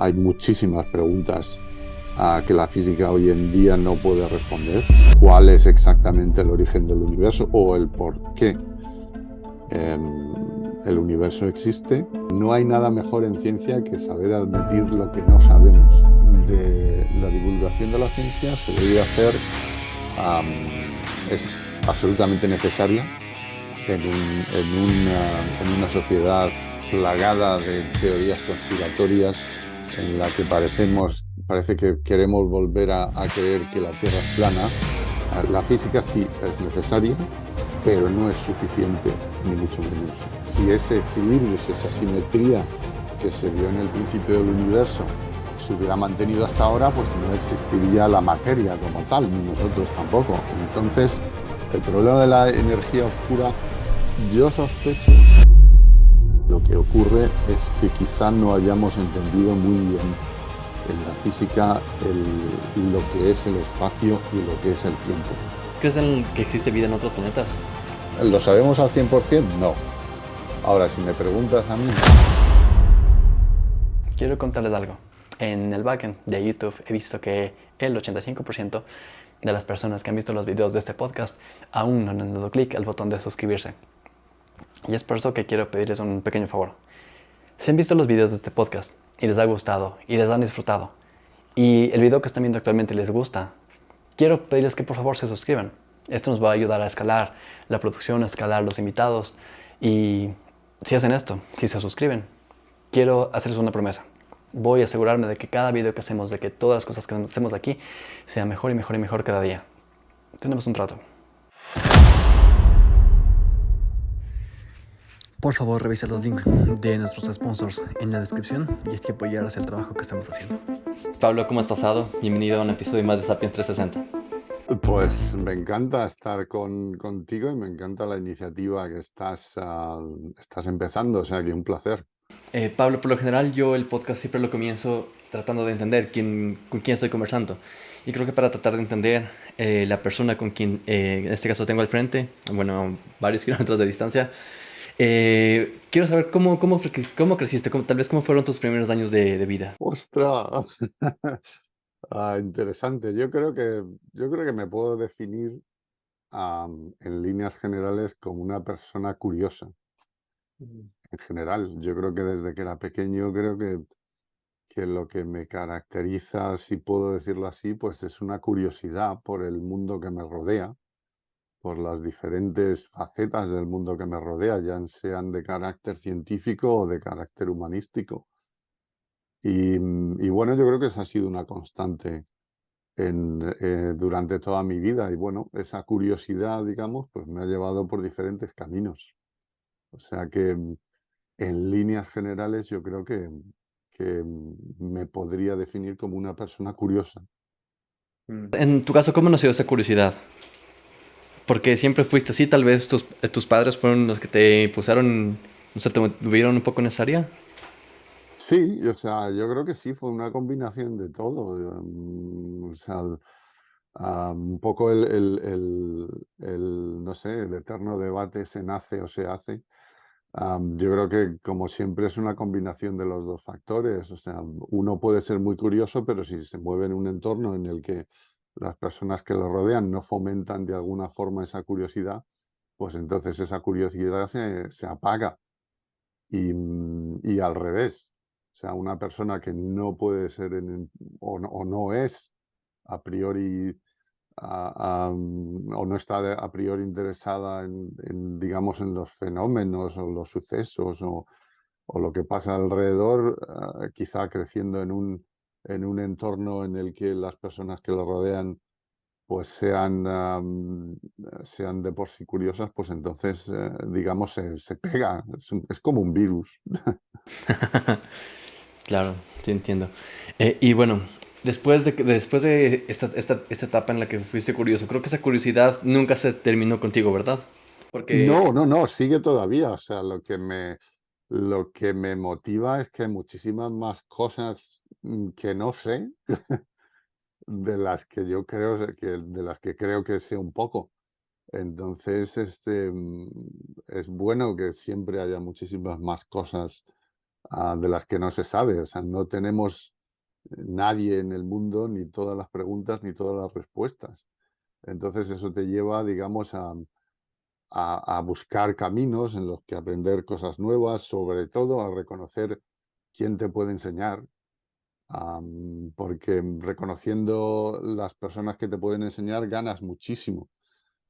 hay muchísimas preguntas que la física hoy en día no puede responder. ¿Cuál es exactamente el origen del universo o el por qué el universo existe? No hay nada mejor en ciencia que saber admitir lo que no sabemos. De la divulgación de la ciencia se debe hacer, es absolutamente necesaria en una sociedad plagada de teorías conspiratorias en la que parece que queremos volver a creer que la Tierra es plana. La física sí es necesaria, pero no es suficiente, ni mucho menos. Si ese equilibrio, si esa simetría que se dio en el principio del universo se hubiera mantenido hasta ahora, pues no existiría la materia como tal, ni nosotros tampoco. Entonces, el problema de la energía oscura, yo sospecho, lo que ocurre es que quizá no hayamos entendido muy bien en la física lo que es el espacio y lo que es el tiempo. ¿Crees que existe vida en otros planetas? ¿Lo sabemos al 100%? No. Ahora, si me preguntas a mí... Quiero contarles algo. En el backend de YouTube he visto que el 85% de las personas que han visto los videos de este podcast aún no han dado clic al botón de suscribirse. Y es por eso que quiero pedirles un pequeño favor. Si han visto los videos de este podcast y les ha gustado y les han disfrutado y el video que están viendo actualmente les gusta, quiero pedirles que por favor se suscriban. Esto nos va a ayudar a escalar la producción, a escalar los invitados. Y si hacen esto, si se suscriben, quiero hacerles una promesa. Voy a asegurarme de que cada video que hacemos, de que todas las cosas que hacemos aquí, sea mejor y mejor y mejor cada día. Tenemos un trato. Por favor, revisa los links de nuestros sponsors en la descripción y así apoyar hacia el trabajo que estamos haciendo. Pablo, ¿cómo has pasado? Bienvenido a un episodio más de Sapiens 360. Pues me encanta estar contigo y me encanta la iniciativa que estás empezando, o sea que un placer. Pablo, por lo general yo el podcast siempre lo comienzo tratando de entender con quién estoy conversando. Y creo que para tratar de entender la persona con quien en este caso tengo al frente, bueno, varios kilómetros de distancia, quiero saber cómo creciste, tal vez cómo fueron tus primeros años de vida. ¡Ostras! Interesante. Yo creo que me puedo definir en líneas generales como una persona curiosa. En general, yo creo que desde que era pequeño, creo que lo que me caracteriza, si puedo decirlo así, pues es una curiosidad por el mundo que me rodea, por las diferentes facetas del mundo que me rodea, ya sean de carácter científico o de carácter humanístico. Y bueno, yo creo que esa ha sido una constante durante toda mi vida. Y bueno, esa curiosidad, digamos, pues me ha llevado por diferentes caminos. O sea que en líneas generales yo creo que me podría definir como una persona curiosa. En tu caso, ¿cómo nació esa curiosidad? Porque siempre fuiste así, tal vez tus padres fueron los que te impulsaron, no sé, te movieron un poco en esa área. Sí, o sea, yo creo que sí, fue una combinación de todo. O sea, un poco no sé, el eterno debate, ¿se nace o se hace? Yo creo que, como siempre, es una combinación de los dos factores. O sea, uno puede ser muy curioso, pero si se mueve en un entorno en el que las personas que lo rodean no fomentan de alguna forma esa curiosidad, pues entonces esa curiosidad se apaga. Y al revés, o sea, una persona que no puede ser o no es a priori o no está a priori interesada digamos, en los fenómenos o los sucesos o lo que pasa alrededor, quizá creciendo en un entorno en el que las personas que lo rodean pues sean de por sí curiosas, pues entonces, digamos, se pega, es como un virus. Claro, sí entiendo. Y bueno, después de esta etapa en la que fuiste curioso, creo que esa curiosidad nunca se terminó contigo, ¿verdad? Porque No, no, no, sigue todavía. O sea, lo que me motiva es que hay muchísimas más cosas que no sé, de las que creo que sé un poco. Entonces, es bueno que siempre haya muchísimas más cosas de las que no se sabe. O sea, no tenemos nadie en el mundo ni todas las preguntas ni todas las respuestas. Entonces eso te lleva, digamos, a buscar caminos en los que aprender cosas nuevas, sobre todo a reconocer quién te puede enseñar, porque reconociendo las personas que te pueden enseñar ganas muchísimo,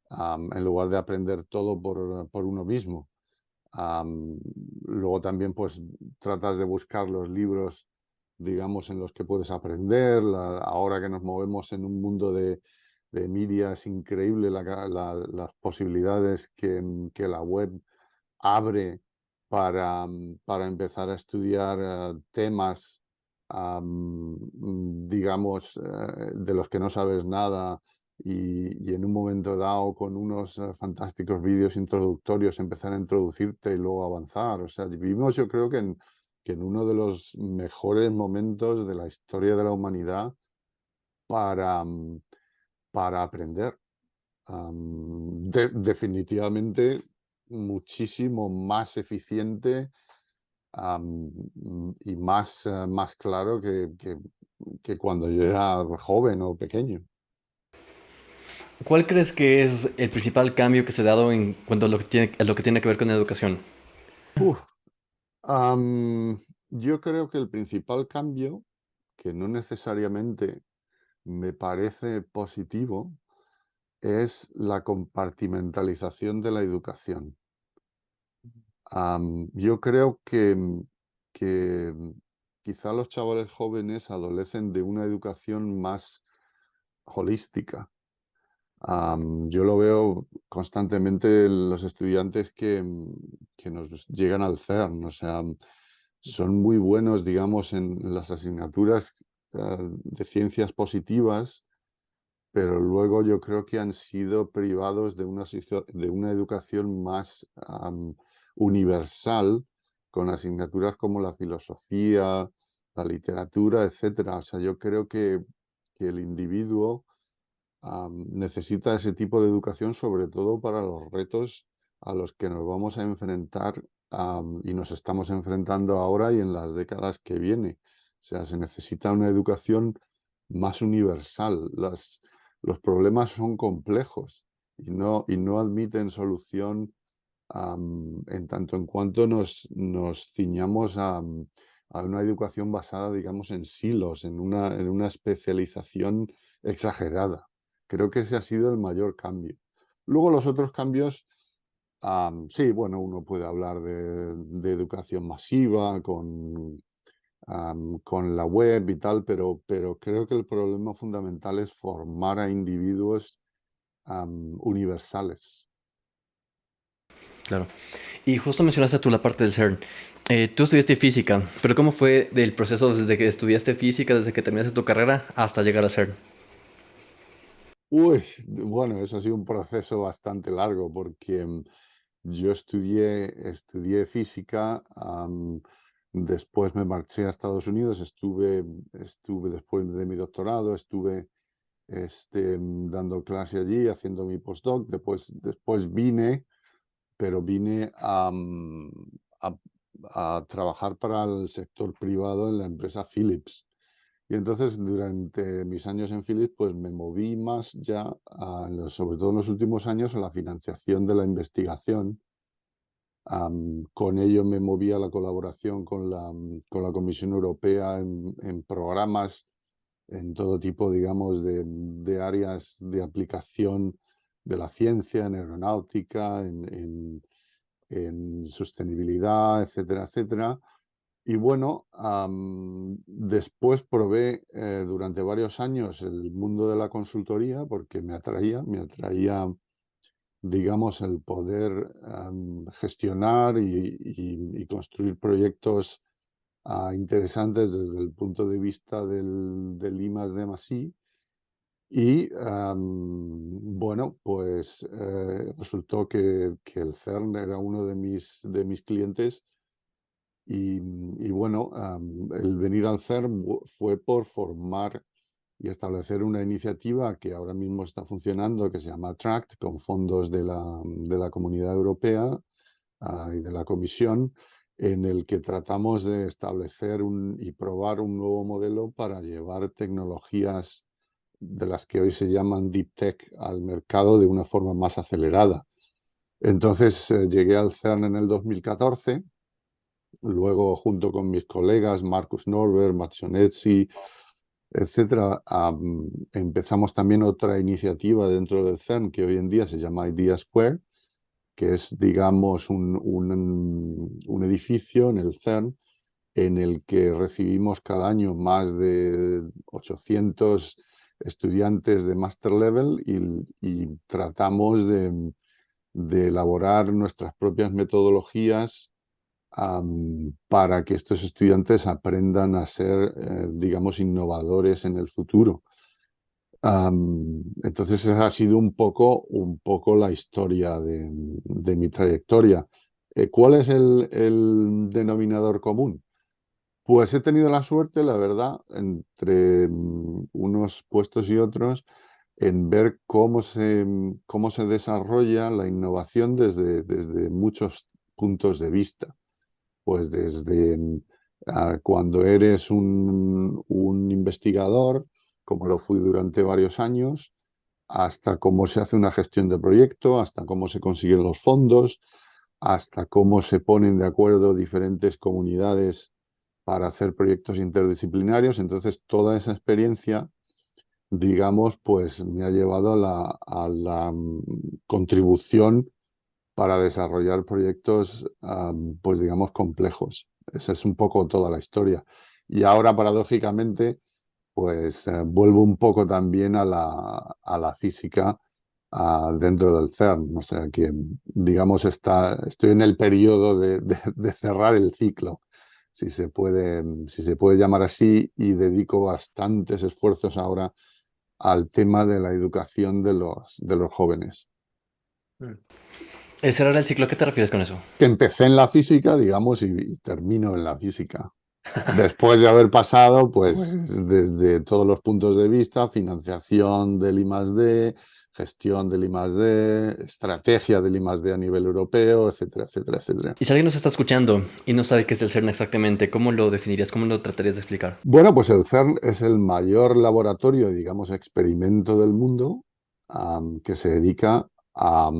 en lugar de aprender todo por uno mismo. Am, Luego también pues tratas de buscar los libros, digamos, en los que puedes aprender. Ahora que nos movemos en un mundo de media es increíble las posibilidades que la web abre para empezar a estudiar temas, digamos, de los que no sabes nada y en un momento dado con unos fantásticos vídeos introductorios empezar a introducirte y luego avanzar. O sea, vivimos yo creo que en uno de los mejores momentos de la historia de la humanidad para, para aprender. Definitivamente muchísimo más eficiente, am, y más claro que cuando yo era joven o pequeño. ¿Cuál crees que es el principal cambio que se ha dado en cuanto a lo que tiene que ver con la educación? Uf, yo creo que el principal cambio, que no necesariamente me parece positivo, es la compartimentalización de la educación. Yo creo que quizá los chavales jóvenes adolecen de una educación más holística. Yo lo veo constantemente en los estudiantes que nos llegan al CERN, o sea, son muy buenos, digamos, en las asignaturas de ciencias positivas, pero luego yo creo que han sido privados de una educación más universal, con asignaturas como la filosofía, la literatura, etcétera. O sea, yo creo que el individuo necesita ese tipo de educación, sobre todo para los retos a los que nos vamos a enfrentar, y nos estamos enfrentando ahora y en las décadas que vienen. O sea, se necesita una educación más universal. Los problemas son complejos y no admiten solución, en tanto en cuanto nos ciñamos a una educación basada, digamos, en silos, en una especialización exagerada. Creo que ese ha sido el mayor cambio. Luego los otros cambios, sí, bueno, uno puede hablar de educación masiva con la web y tal, pero creo que el problema fundamental es formar a individuos universales. Claro. Y justo mencionaste tú la parte del CERN. Tú estudiaste física, pero ¿cómo fue del proceso desde que estudiaste física, desde que terminaste tu carrera, hasta llegar al CERN? Uy, bueno, eso ha sido un proceso bastante largo porque yo estudié física, después me marché a Estados Unidos, estuve después de mi doctorado, estuve dando clase allí, haciendo mi postdoc, después vine, pero vine a, a trabajar para el sector privado en la empresa Philips. Y entonces durante mis años en Philips, pues me moví más ya, sobre todo en los últimos años, a la financiación de la investigación. Con ello me moví a la colaboración con la Comisión Europea en programas en todo tipo, digamos, de áreas de aplicación de la ciencia, en aeronáutica, en sostenibilidad, etcétera, etcétera. Y bueno, después probé durante varios años el mundo de la consultoría porque me atraía, digamos, el poder gestionar y construir proyectos interesantes desde el punto de vista del I+D+I. Y bueno, pues resultó que el CERN era uno de mis clientes y bueno, el venir al CERN fue por formar y establecer una iniciativa que ahora mismo está funcionando, que se llama TRACT, con fondos de la Comunidad Europea y de la Comisión, en el que tratamos de establecer y probar un nuevo modelo para llevar tecnologías de las que hoy se llaman Deep Tech al mercado de una forma más acelerada. Entonces llegué al CERN en el 2014, luego junto con mis colegas Marcus Norberg, Mazzionezzi, etcétera, empezamos también otra iniciativa dentro del CERN que hoy en día se llama Idea Square, que es, digamos, un edificio en el CERN en el que recibimos cada año más de 800 estudiantes de master level y tratamos de elaborar nuestras propias metodologías para que estos estudiantes aprendan a ser, digamos, innovadores en el futuro. Entonces esa ha sido un poco la historia de mi trayectoria. ¿Cuál es el denominador común? Pues he tenido la suerte, la verdad, entre unos puestos y otros, en ver cómo se desarrolla la innovación desde muchos puntos de vista. Pues desde cuando eres un investigador, como lo fui durante varios años, hasta cómo se hace una gestión de proyecto, hasta cómo se consiguen los fondos, hasta cómo se ponen de acuerdo diferentes comunidades para hacer proyectos interdisciplinarios. Entonces, toda esa experiencia, digamos, pues me ha llevado a la contribución para desarrollar proyectos, pues digamos, complejos. Esa es un poco toda la historia. Y ahora, paradójicamente, pues vuelvo un poco también a la física dentro del CERN. O sea que, digamos, estoy en el periodo de cerrar el ciclo, si se puede llamar así, y dedico bastantes esfuerzos ahora al tema de la educación de los jóvenes. Cerrar el ciclo, ¿a qué te refieres con eso? Que empecé en la física, digamos, y termino en la física. Después de haber pasado, pues, desde todos los puntos de vista, financiación del I+D, gestión del I+D, estrategia del I+D a nivel europeo, etcétera, etcétera, etcétera. Y si alguien nos está escuchando y no sabe qué es el CERN exactamente, ¿cómo lo definirías? ¿Cómo lo tratarías de explicar? Bueno, pues el CERN es el mayor laboratorio, digamos, experimento del mundo, que se dedica a,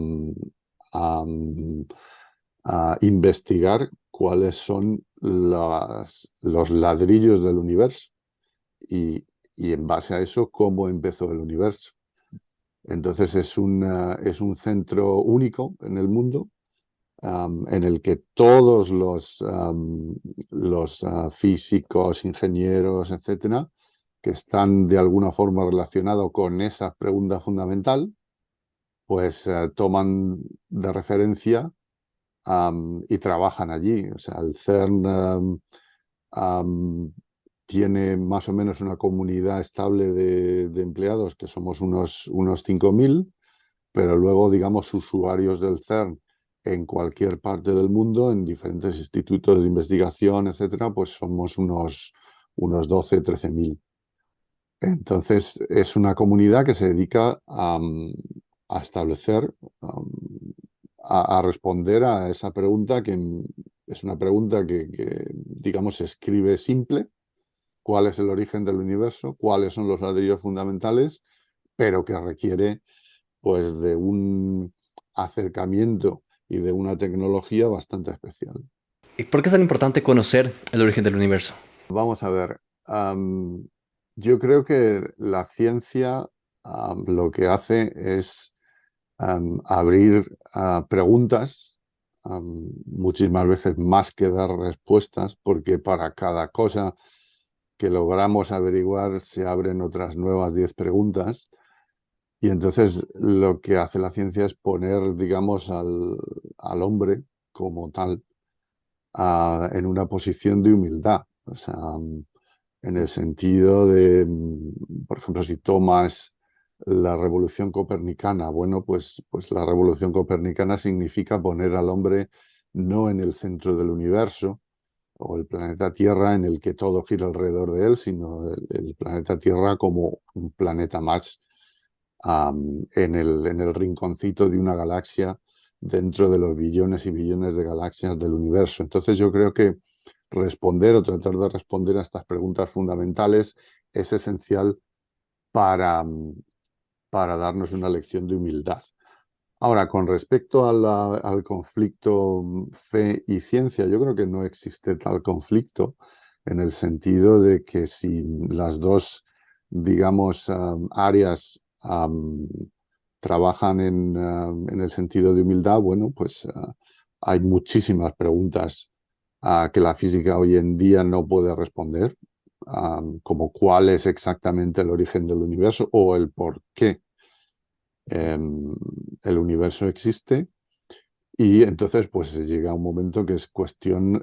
a investigar cuáles son los ladrillos del universo y en base a eso cómo empezó el universo. Entonces es un centro único en el mundo, en el que todos los físicos, ingenieros, etcétera, que están de alguna forma relacionados con esa pregunta fundamental, pues toman de referencia y trabajan allí. O sea, el CERN tiene más o menos una comunidad estable de empleados, que somos unos 5.000, pero luego, digamos, usuarios del CERN en cualquier parte del mundo, en diferentes institutos de investigación, etcétera, pues somos unos 12, 13.000. Entonces, es una comunidad que se dedica a establecer, a responder a esa pregunta, que es una pregunta digamos, se escribe simple: ¿cuál es el origen del universo? ¿Cuáles son los ladrillos fundamentales? Pero que requiere, pues, de un acercamiento y de una tecnología bastante especial. ¿Y por qué es tan importante conocer el origen del universo? Vamos a ver, yo creo que la ciencia lo que hace es abrir preguntas, muchísimas veces más que dar respuestas, porque para cada cosa que logramos averiguar se abren otras nuevas 10 preguntas. Y entonces lo que hace la ciencia es poner, digamos, al hombre como tal en una posición de humildad. O sea, en el sentido de, por ejemplo, si tomas la revolución copernicana, bueno, pues la revolución copernicana significa poner al hombre no en el centro del universo o el planeta Tierra en el que todo gira alrededor de él, sino el planeta Tierra como un planeta más en el rinconcito de una galaxia dentro de los billones y billones de galaxias del universo. Entonces yo creo que responder o tratar de responder a estas preguntas fundamentales es esencial para, para darnos una lección de humildad. Ahora, con respecto al conflicto fe y ciencia, yo creo que no existe tal conflicto en el sentido de que si las dos, digamos, áreas trabajan en el sentido de humildad, bueno, pues hay muchísimas preguntas que la física hoy en día no puede responder, como cuál es exactamente el origen del universo o el por qué el universo existe. Y entonces, pues llega un momento que es cuestión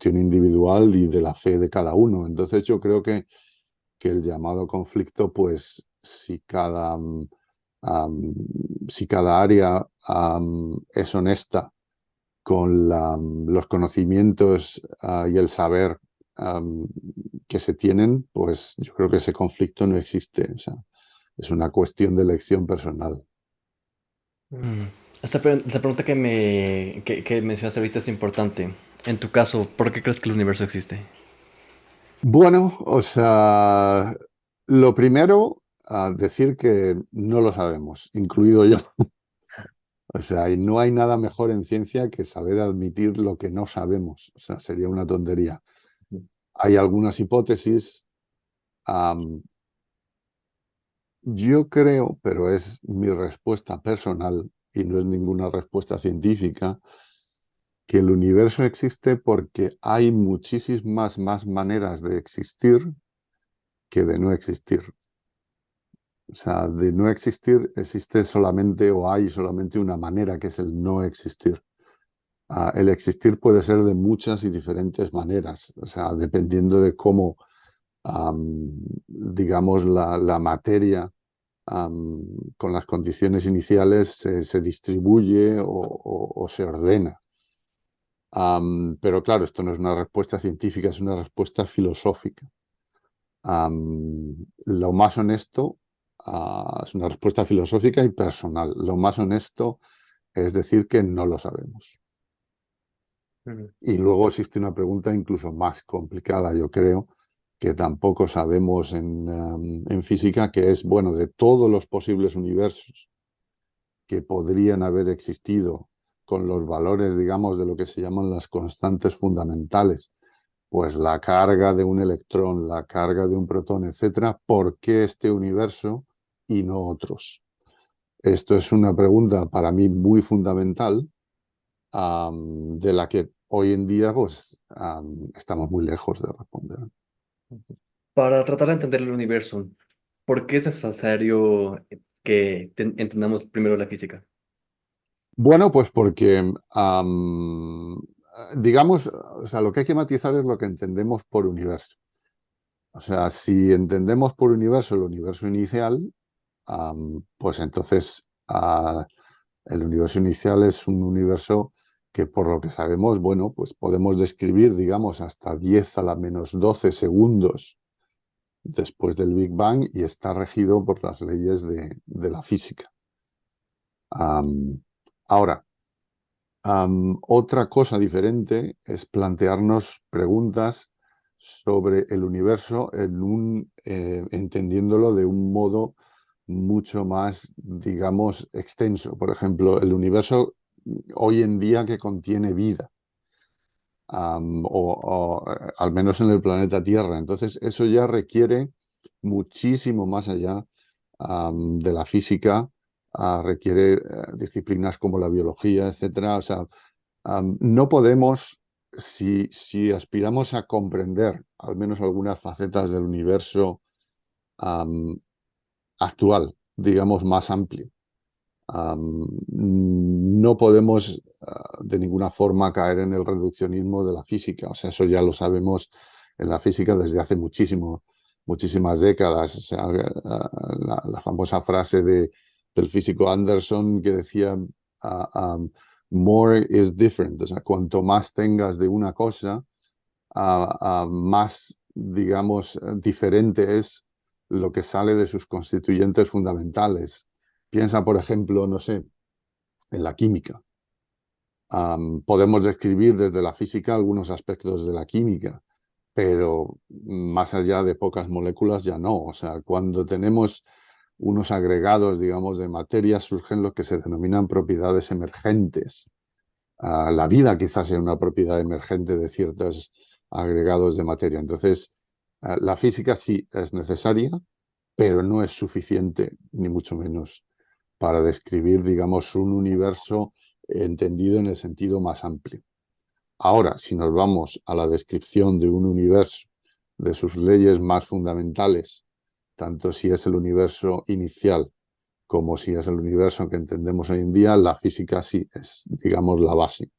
individual y de la fe de cada uno. Entonces, yo creo que el llamado conflicto, pues am, si cada área es honesta con los conocimientos y el saber am, que se tienen, pues yo creo que ese conflicto no existe. O sea, es una cuestión de elección personal. Mm. Esta pregunta que mencionaste ahorita es importante. En tu caso, ¿por qué crees que el universo existe? Bueno, o sea, lo primero, decir que no lo sabemos, incluido yo. O sea, y no hay nada mejor en ciencia que saber admitir lo que no sabemos. O sea, sería una tontería. Hay algunas hipótesis. am, yo creo, pero es mi respuesta personal y no es ninguna respuesta científica, que el universo existe porque hay muchísimas más maneras de existir que de no existir. O sea, de no existir existe solamente o hay solamente una manera, que es el no existir. El existir puede ser de muchas y diferentes maneras, o sea, dependiendo de cómo, digamos, la materia con las condiciones iniciales se distribuye o se ordena. Pero claro, esto no es una respuesta científica, es una respuesta filosófica. Lo más honesto, es una respuesta filosófica y personal. Lo más honesto es decir que no lo sabemos. Ujú. Y luego existe una pregunta incluso más complicada, yo creo, que tampoco sabemos en física, que es, bueno, de todos los posibles universos que podrían haber existido con los valores, digamos, de lo que se llaman las constantes fundamentales, pues la carga de un electrón, la carga de un protón, etcétera, ¿por qué este universo y no otros? Esto es una pregunta para mí muy fundamental, de la que hoy en día pues, estamos muy lejos de responder. Para tratar de entender el universo, ¿por qué es necesario que entendamos primero la física? Bueno, pues porque, digamos, o sea, lo que hay que matizar es lo que entendemos por universo. O sea, si entendemos por universo el universo inicial, pues entonces el universo inicial es un universo que, por lo que sabemos, bueno, pues podemos describir, digamos, hasta 10 a la menos 12 segundos después del Big Bang y está regido por las leyes de la física. Ahora, otra cosa diferente es plantearnos preguntas sobre el universo entendiéndolo de un modo mucho más, digamos, extenso. Por ejemplo, el universo hoy en día que contiene vida, al menos en el planeta Tierra. Entonces, eso ya requiere muchísimo más allá de la física, requiere disciplinas como la biología, etcétera. O sea, no podemos, si aspiramos a comprender al menos algunas facetas del universo actual, digamos más amplio, no podemos de ninguna forma caer en el reduccionismo de la física. O sea, eso ya lo sabemos en la física desde hace muchísimas décadas. O sea, la famosa frase del físico Anderson que decía, more is different. O sea, cuanto más tengas de una cosa, más, digamos, diferente es lo que sale de sus constituyentes fundamentales. Piensa, por ejemplo, no sé, en la química. Podemos describir desde la física algunos aspectos de la química, pero más allá de pocas moléculas ya no. O sea, cuando tenemos unos agregados, digamos, de materia, surgen lo que se denominan propiedades emergentes. La vida quizás sea una propiedad emergente de ciertos agregados de materia. Entonces, la física sí es necesaria, pero no es suficiente, ni mucho menos, para describir, digamos, un universo entendido en el sentido más amplio. Ahora, si nos vamos a la descripción de un universo, de sus leyes más fundamentales, tanto si es el universo inicial como si es el universo que entendemos hoy en día, la física sí es, digamos, la base.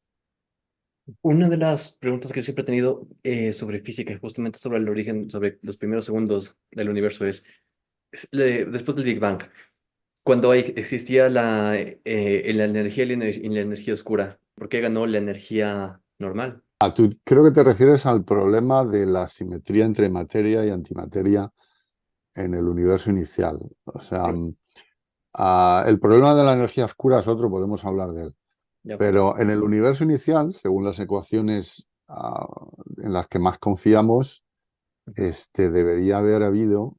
Una de las preguntas que yo siempre he tenido sobre física, y justamente sobre el origen, sobre los primeros segundos del universo, después del Big Bang, cuando existía la energía y la energía oscura, ¿por qué ganó la energía normal? Tú creo que te refieres al problema de la simetría entre materia y antimateria en el universo inicial. O sea, Correcto. el problema de la energía oscura es otro, podemos hablar de él. Ya. Pero en el universo inicial, según las ecuaciones en las que más confiamos, Ujú. debería haber habido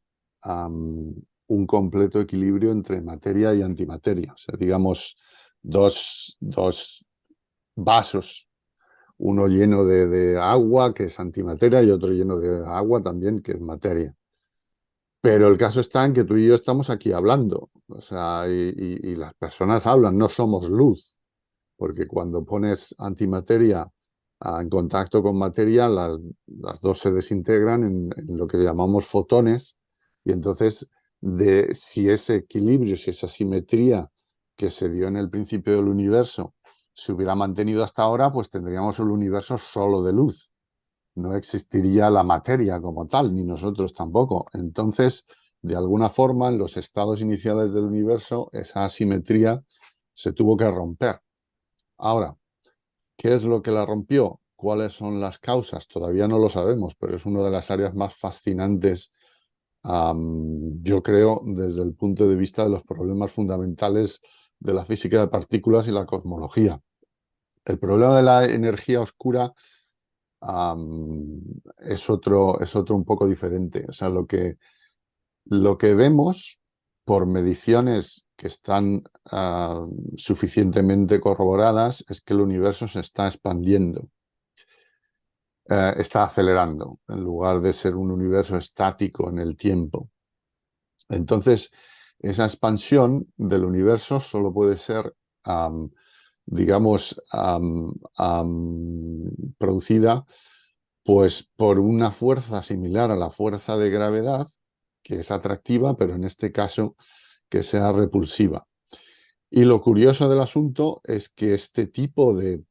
un completo equilibrio entre materia y antimateria. O sea, digamos, dos vasos, uno lleno de agua, que es antimateria, y otro lleno de agua también, que es materia. Pero el caso está en que tú y yo estamos aquí hablando, o sea, y las personas hablan, no somos luz, porque cuando pones antimateria en contacto con materia, las dos se desintegran en lo que llamamos fotones, y entonces si ese equilibrio, si esa simetría que se dio en el principio del universo se hubiera mantenido hasta ahora, pues tendríamos un universo solo de luz. No existiría la materia como tal, ni nosotros tampoco. Entonces, de alguna forma, en los estados iniciales del universo, esa asimetría se tuvo que romper. Ahora, ¿qué es lo que la rompió? ¿Cuáles son las causas? Todavía no lo sabemos, pero es una de las áreas más fascinantes, yo creo, desde el punto de vista de los problemas fundamentales de la física de partículas y la cosmología. El problema de la energía oscura es otro un poco diferente. O sea, lo que vemos por mediciones que están suficientemente corroboradas es que el universo se está expandiendo, está acelerando, en lugar de ser un universo estático en el tiempo. Entonces, esa expansión del universo solo puede ser, digamos, producida pues por una fuerza similar a la fuerza de gravedad, que es atractiva, pero en este caso que sea repulsiva. Y lo curioso del asunto es que este tipo de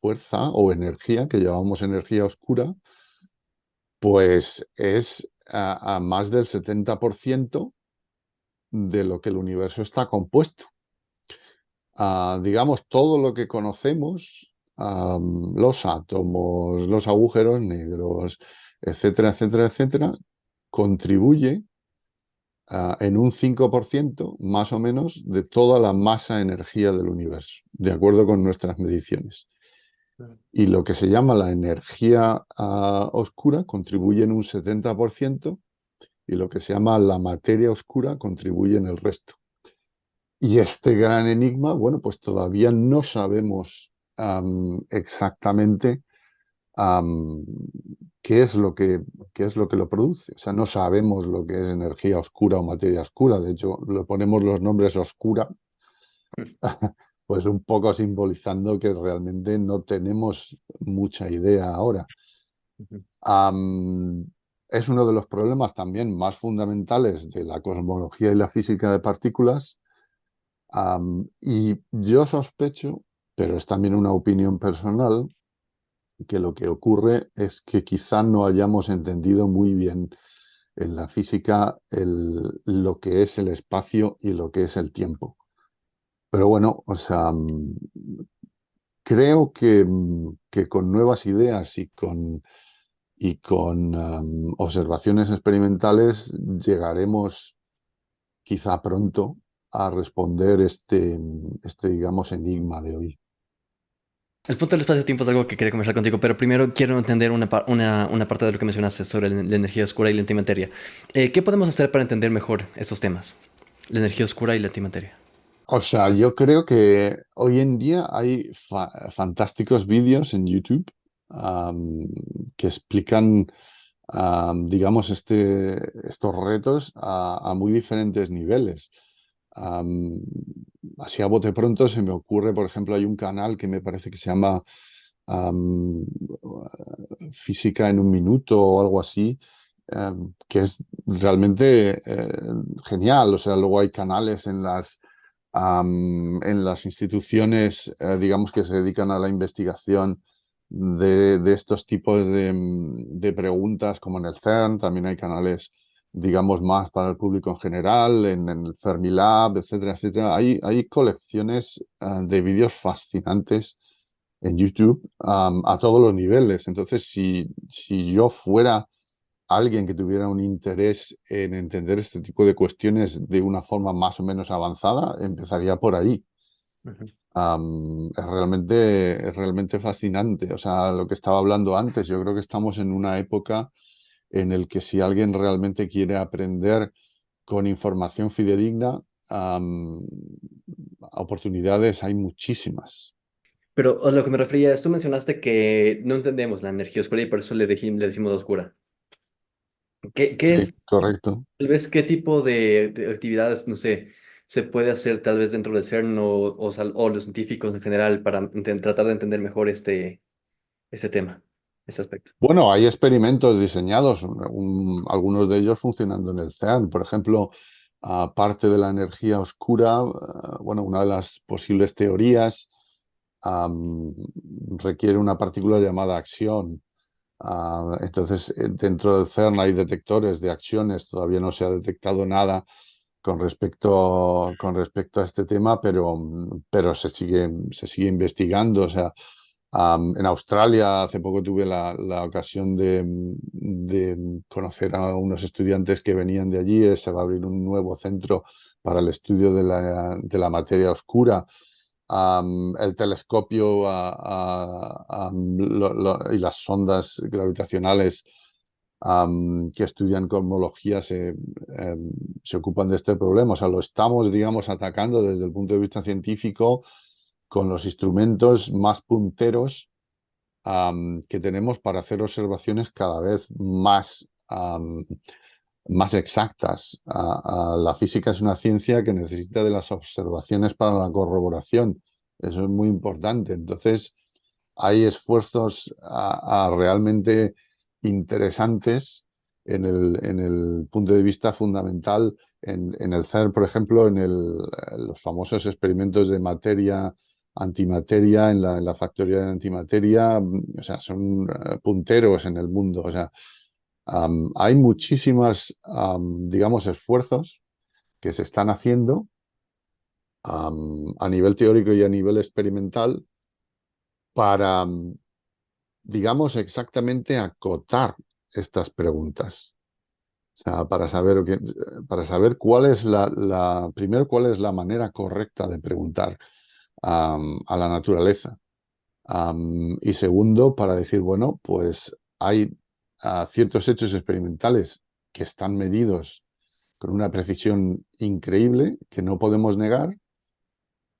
fuerza o energía, que llamamos energía oscura, pues es a más del 70% de lo que el universo está compuesto. Digamos, todo lo que conocemos, los átomos, los agujeros negros, etcétera, etcétera, etcétera, contribuye en un 5% más o menos de toda la masa-energía del universo, de acuerdo con nuestras mediciones. Y lo que se llama la energía oscura contribuye en un 70% y lo que se llama la materia oscura contribuye en el resto. Y este gran enigma, bueno, pues todavía no sabemos exactamente am, qué es lo qué es lo que lo produce. O sea, no sabemos lo que es energía oscura o materia oscura. De hecho, le ponemos los nombres oscura, pues un poco simbolizando que realmente no tenemos mucha idea ahora. Ujú. Es uno de los problemas también más fundamentales de la cosmología y la física de partículas. Y yo sospecho, pero es también una opinión personal, que lo que ocurre es que quizá no hayamos entendido muy bien en la física lo que es el espacio y lo que es el tiempo. Pero bueno, o sea, creo que con nuevas ideas y con observaciones experimentales llegaremos quizá pronto a responder este, digamos, enigma de hoy. El punto del espacio-tiempo es algo que quería conversar contigo, pero primero quiero entender una parte de lo que mencionaste sobre la energía oscura y la antimateria. ¿Qué podemos hacer para entender mejor estos temas? La energía oscura y la antimateria. O sea, yo creo que hoy en día hay fantásticos vídeos en YouTube am, que explican, digamos, estos retos a muy diferentes niveles. Am, Así a bote pronto se me ocurre, por ejemplo, hay un canal que me parece que se llama am, Física en un minuto o algo así, que es realmente genial. O sea, luego hay canales en las instituciones, digamos, que se dedican a la investigación de estos tipos de preguntas, como en el CERN. También hay canales, digamos, más para el público en general, en el Fermilab, etcétera, etcétera. Hay colecciones de vídeos fascinantes en YouTube, a todos los niveles. Entonces, si yo fuera alguien que tuviera un interés en entender este tipo de cuestiones de una forma más o menos avanzada, empezaría por ahí. Ujú. Es realmente fascinante. O sea, lo que estaba hablando antes, yo creo que estamos en una época en el que si alguien realmente quiere aprender con información fidedigna, am, oportunidades hay muchísimas. Pero a lo que me refería es, tú mencionaste que no entendemos la energía oscura y por eso le decimos oscura. ¿Qué Sí, es, correcto. tal vez, qué tipo de actividades, no sé, se puede hacer tal vez dentro del CERN o los científicos en general para tratar de entender mejor este tema, este aspecto? Bueno, hay experimentos diseñados, algunos de ellos funcionando en el CERN. Por ejemplo, parte de la energía oscura, bueno, una de las posibles teorías am, requiere una partícula llamada axión. Entonces, dentro del CERN hay detectores de acciones. Todavía no se ha detectado nada con respecto a este tema, pero se sigue investigando. O sea, en Australia, hace poco tuve la ocasión de conocer a unos estudiantes que venían de allí. Se va a abrir un nuevo centro para el estudio de la materia oscura. El telescopio y las sondas gravitacionales que estudian cosmología se ocupan de este problema. O sea, lo estamos, digamos, atacando desde el punto de vista científico con los instrumentos más punteros que tenemos para hacer observaciones cada vez más exactas. La física es una ciencia que necesita de las observaciones para la corroboración. Eso es muy importante. Entonces, hay esfuerzos realmente interesantes en el punto de vista fundamental. En el CERN, por ejemplo, los famosos experimentos de materia antimateria, en la factoría de antimateria, o sea, son punteros en el mundo. O sea, hay muchísimas, digamos, esfuerzos que se están haciendo a nivel teórico y a nivel experimental para, digamos, exactamente acotar estas preguntas. O sea, para saber primero, cuál es la manera correcta de preguntar a la naturaleza. Y segundo, para decir, bueno, pues hay ciertos hechos experimentales que están medidos con una precisión increíble que no podemos negar,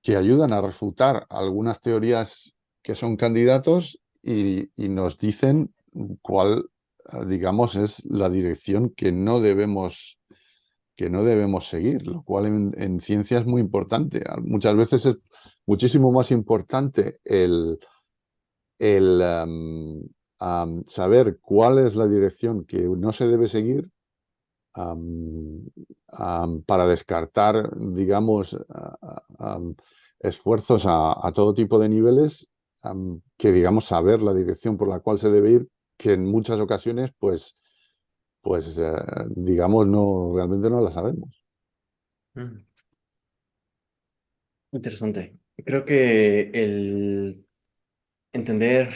que ayudan a refutar algunas teorías que son candidatos y nos dicen cuál, digamos, es la dirección que no debemos seguir, lo cual en ciencia es muy importante. Muchas veces es muchísimo más importante saber cuál es la dirección que no se debe seguir, para descartar, digamos, esfuerzos a todo tipo de niveles, que, digamos, saber la dirección por la cual se debe ir, que en muchas ocasiones, pues, digamos, realmente no la sabemos. Mm, interesante. Creo que el entender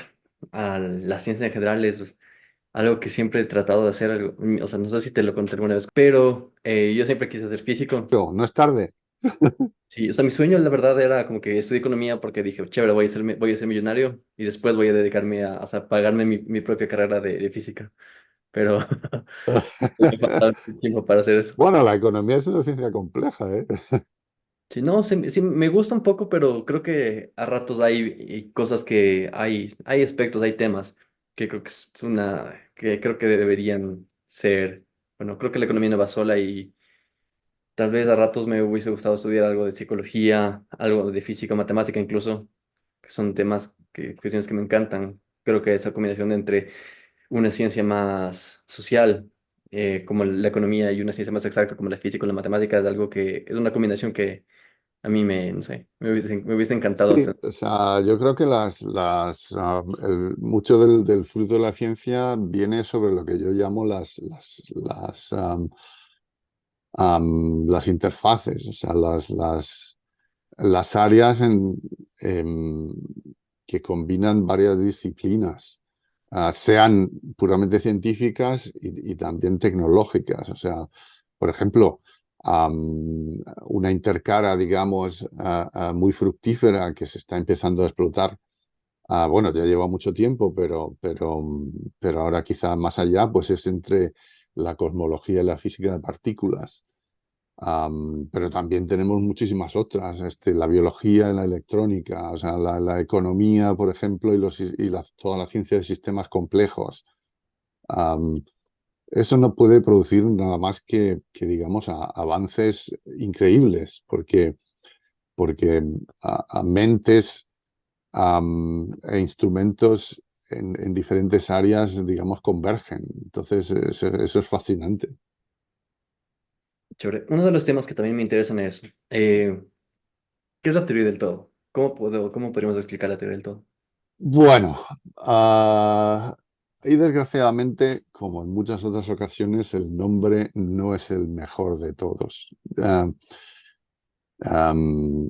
a la ciencia en general es algo que siempre he tratado de hacer, o sea, no sé si te lo conté alguna vez, pero yo siempre quise ser físico. Pero no es tarde. Sí, o sea, mi sueño, la verdad, era como que estudié economía porque dije, chévere, voy a ser millonario y después voy a dedicarme a, o sea, pagarme mi propia carrera de física. Pero no me falta tiempo para hacer eso. Bueno, la economía es una ciencia compleja, ¿eh? Sí, no, sí, sí, me gusta un poco, pero creo que a ratos hay cosas hay aspectos, hay temas que creo que que creo que deberían ser, bueno, creo que la economía no va sola y tal vez a ratos me hubiese gustado estudiar algo de psicología, algo de física, matemática incluso, que son temas, cuestiones que me encantan. Creo que esa combinación entre una ciencia más social, como la economía, y una ciencia más exacta, como la física o la matemática, es algo que es una combinación que a mí no sé, me hubiese encantado Sí, tener. o sea, yo creo que mucho del fruto de la ciencia viene sobre lo que yo llamo las interfaces, o sea, las áreas em, que combinan varias disciplinas, sean puramente científicas y también tecnológicas. O sea, por ejemplo, una intercara, digamos, muy fructífera que se está empezando a explotar. Bueno, ya lleva mucho tiempo, pero ahora quizá más allá, pues es entre la cosmología y la física de partículas. Pero también tenemos muchísimas otras, la biología y la electrónica, o sea, la economía, por ejemplo, toda la ciencia de sistemas complejos. Am, Eso no puede producir nada más que digamos, avances increíbles, porque a mentes e instrumentos en diferentes áreas, digamos, convergen. Entonces, eso es fascinante. Chévere. Uno de los temas que también me interesan es, ¿qué es la teoría del todo? Cómo podríamos explicar la teoría del todo? Bueno, y desgraciadamente, como en muchas otras ocasiones, el nombre no es el mejor de todos. Ah, am,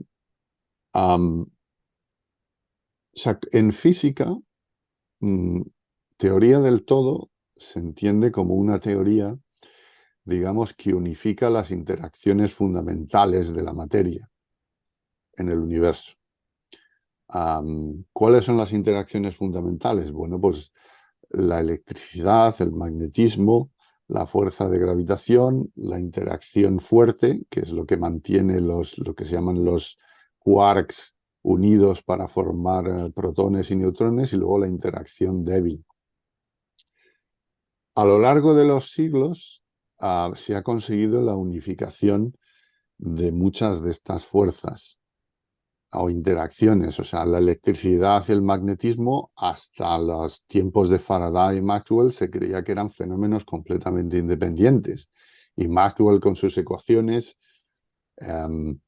am, o sea, en física, mm, teoría del todo se entiende como una teoría, digamos, que unifica las interacciones fundamentales de la materia en el universo. ¿Cuáles son las interacciones fundamentales? Bueno, pues la electricidad, el magnetismo, la fuerza de gravitación, la interacción fuerte, que es lo que mantiene lo que se llaman los quarks unidos para formar protones y neutrones, y luego la interacción débil. A lo largo de los siglos, se ha conseguido la unificación de muchas de estas fuerzas o interacciones, o sea, la electricidad y el magnetismo, hasta los tiempos de Faraday y Maxwell se creía que eran fenómenos completamente independientes. Y Maxwell con sus ecuaciones em,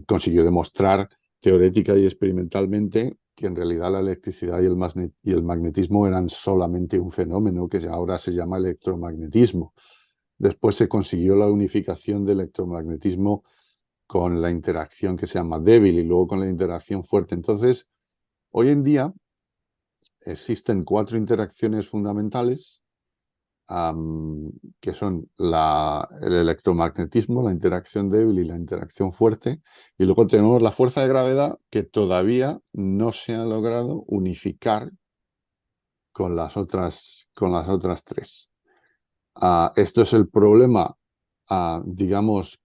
consiguió demostrar teorética y experimentalmente que en realidad la electricidad y el magnetismo eran solamente un fenómeno que ahora se llama electromagnetismo. Después se consiguió la unificación del electromagnetismo con la interacción que se llama débil y luego con la interacción fuerte. Entonces, hoy en día existen cuatro interacciones fundamentales, que son el electromagnetismo, la interacción débil y la interacción fuerte. Y luego tenemos la fuerza de gravedad, que todavía no se ha logrado unificar con las otras tres. Esto es el problema, digamos,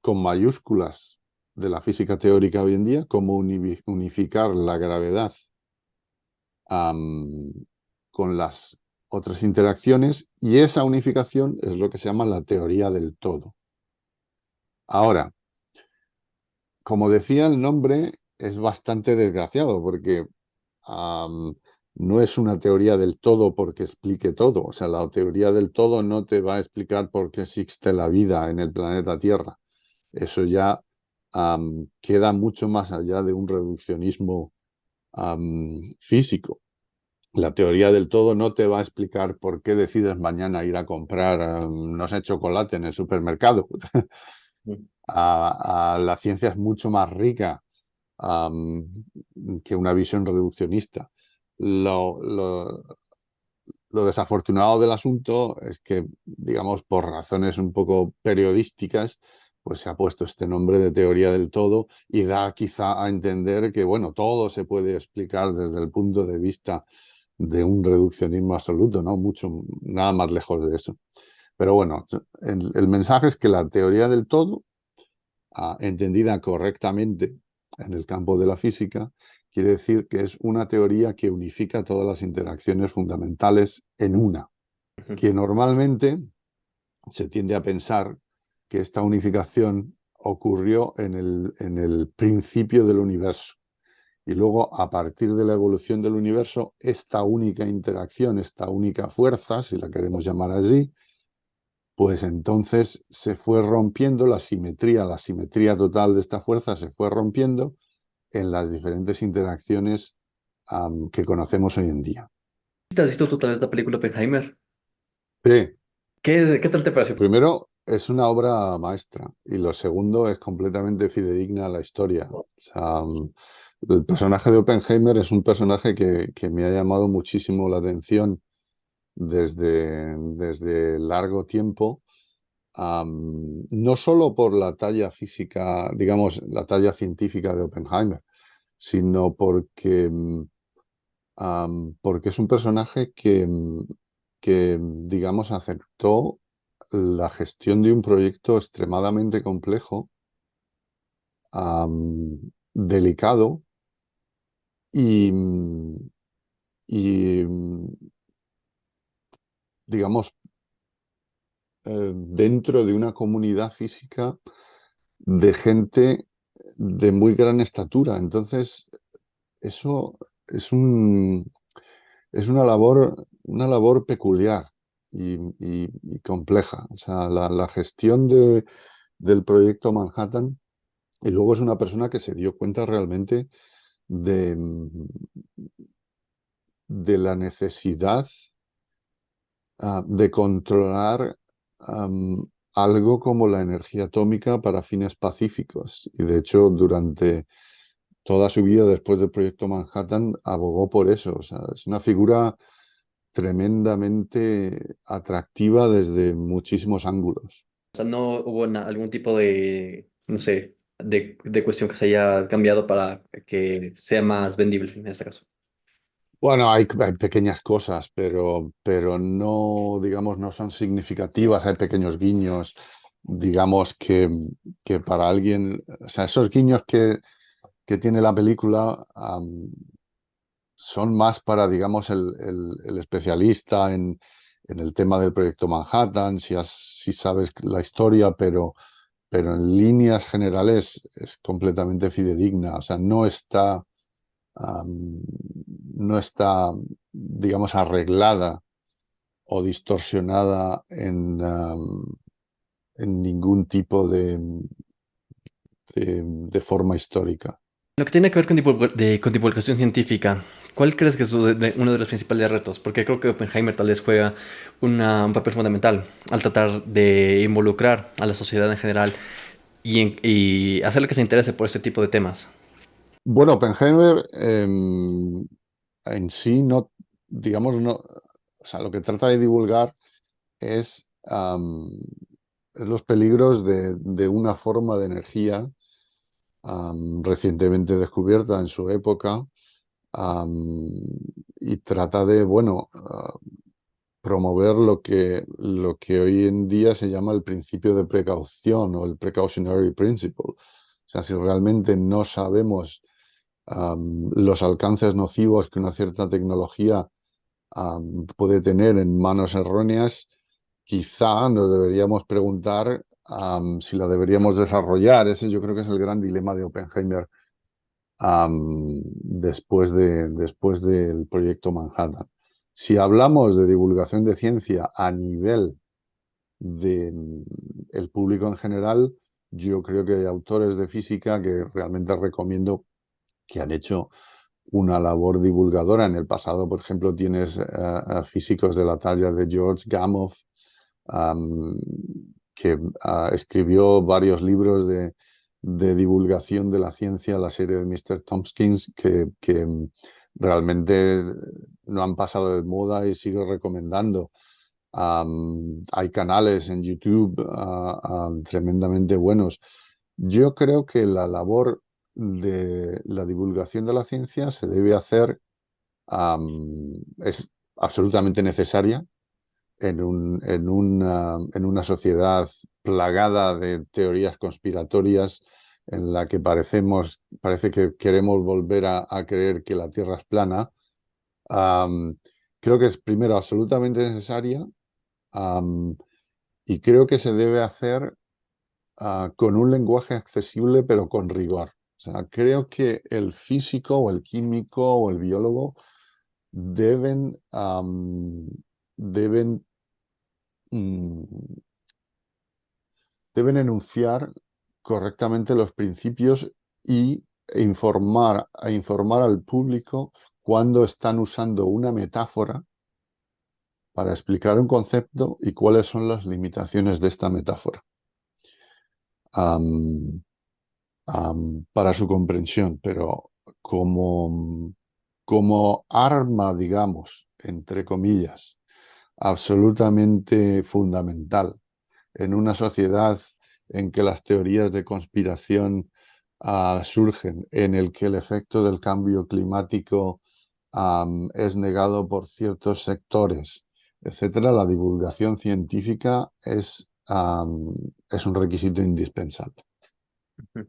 con mayúsculas de la física teórica hoy en día, cómo unificar la gravedad am, con las otras interacciones, y esa unificación es lo que se llama la teoría del todo. Ahora, como decía, el nombre es bastante desgraciado porque am, no es una teoría del todo porque explique todo. O sea, la teoría del todo no te va a explicar por qué existe la vida en el planeta Tierra. Eso ya queda mucho más allá de un reduccionismo físico. La teoría del todo no te va a explicar por qué decides mañana ir a comprar, no sé, chocolate en el supermercado. Mm. La ciencia es mucho más rica am, que una visión reduccionista. Lo, lo- lo desafortunado del asunto es que, digamos, por razones un poco periodísticas, pues se ha puesto este nombre de teoría del todo y da quizá a entender que, bueno, todo se puede explicar desde el punto de vista de un reduccionismo absoluto, ¿no? Mucho, nada más lejos de eso. Pero bueno, el mensaje es que la teoría del todo, entendida correctamente en el campo de la física, quiere decir que es una teoría que unifica todas las interacciones fundamentales en una, Ujú. que normalmente se tiende a pensar que esta unificación ocurrió en el principio del universo. Y luego, a partir de la evolución del universo, esta única interacción, esta única fuerza, si la queremos llamar así, pues entonces se fue rompiendo la simetría total de esta fuerza se fue rompiendo en las diferentes interacciones que conocemos hoy en día. ¿Te has visto tú tal vez la película Oppenheimer? Sí, ¿Qué tal te pareció? primero, es una obra maestra y lo segundo es completamente fidedigna a la historia. O sea, el personaje de Oppenheimer es un personaje que me ha llamado muchísimo la atención desde largo tiempo, no solo por la talla física, digamos, la talla científica de Oppenheimer, sino porque es un personaje que, digamos, aceptó la gestión de un proyecto extremadamente complejo, delicado y, y, digamos, dentro de una comunidad física de gente de muy gran estatura. Entonces, eso es es una labor peculiar y compleja. O sea, la gestión del proyecto Manhattan. Y luego es una persona que se dio cuenta realmente de, de la necesidad de controlar algo como la energía atómica para fines pacíficos. Y de hecho, durante toda su vida después del proyecto Manhattan, abogó por eso. O sea, es una figura tremendamente atractiva desde muchísimos ángulos. O sea, no hubo algún tipo de, no sé, de cuestión que se haya cambiado para que sea más vendible en este caso. Bueno, hay pequeñas cosas, pero no, digamos, no son significativas. Hay pequeños guiños, digamos, que para alguien, o sea, esos guiños que tiene la película, son más para, digamos, el especialista en el tema del proyecto Manhattan, si sabes la historia, pero en líneas generales es completamente fidedigna. O sea, am, no está, digamos, arreglada o distorsionada en ningún tipo de forma histórica. Lo que tiene que ver con, con divulgación científica, ¿cuál crees que es uno de los principales retos? Porque creo que Oppenheimer tal vez juega un papel fundamental al tratar de involucrar a la sociedad en general y hacerle que se interese por este tipo de temas. Bueno, Oppenheimer en sí no, digamos, no, o sea, lo que trata de divulgar es, es los peligros de una forma de energía recientemente descubierta en su época, am, y trata de, bueno, promover lo que hoy en día se llama el principio de precaución o el precautionary principle. O sea, si realmente no sabemos los alcances nocivos que una cierta tecnología puede tener en manos erróneas, quizá nos deberíamos preguntar si la deberíamos desarrollar. Ese yo creo que es el gran dilema de Oppenheimer después del proyecto Manhattan. Si hablamos de divulgación de ciencia a nivel del público en general, yo creo que hay autores de física que realmente recomiendo que han hecho una labor divulgadora. En el pasado, por ejemplo, tienes a físicos de la talla de George Gamow, um, que escribió varios libros de divulgación de la ciencia, la serie de Mr. Tompkins, que realmente no han pasado de moda y sigo recomendando. Hay canales en YouTube tremendamente buenos. Yo creo que la labor de la divulgación de la ciencia se debe hacer, es absolutamente necesaria en una sociedad plagada de teorías conspiratorias en la que parece que queremos volver a creer que la Tierra es plana. Am, Creo que es primero absolutamente necesaria, am, y creo que se debe hacer con un lenguaje accesible pero con rigor. O sea, creo que el físico o el químico o el biólogo deben, mm, deben enunciar correctamente los principios y informar al público cuando están usando una metáfora para explicar un concepto y cuáles son las limitaciones de esta metáfora, am, para su comprensión, pero como arma, digamos, entre comillas, absolutamente fundamental en una sociedad en que las teorías de conspiración surgen, en el que el efecto del cambio climático es negado por ciertos sectores, etcétera. La divulgación científica es un requisito indispensable. Ujú.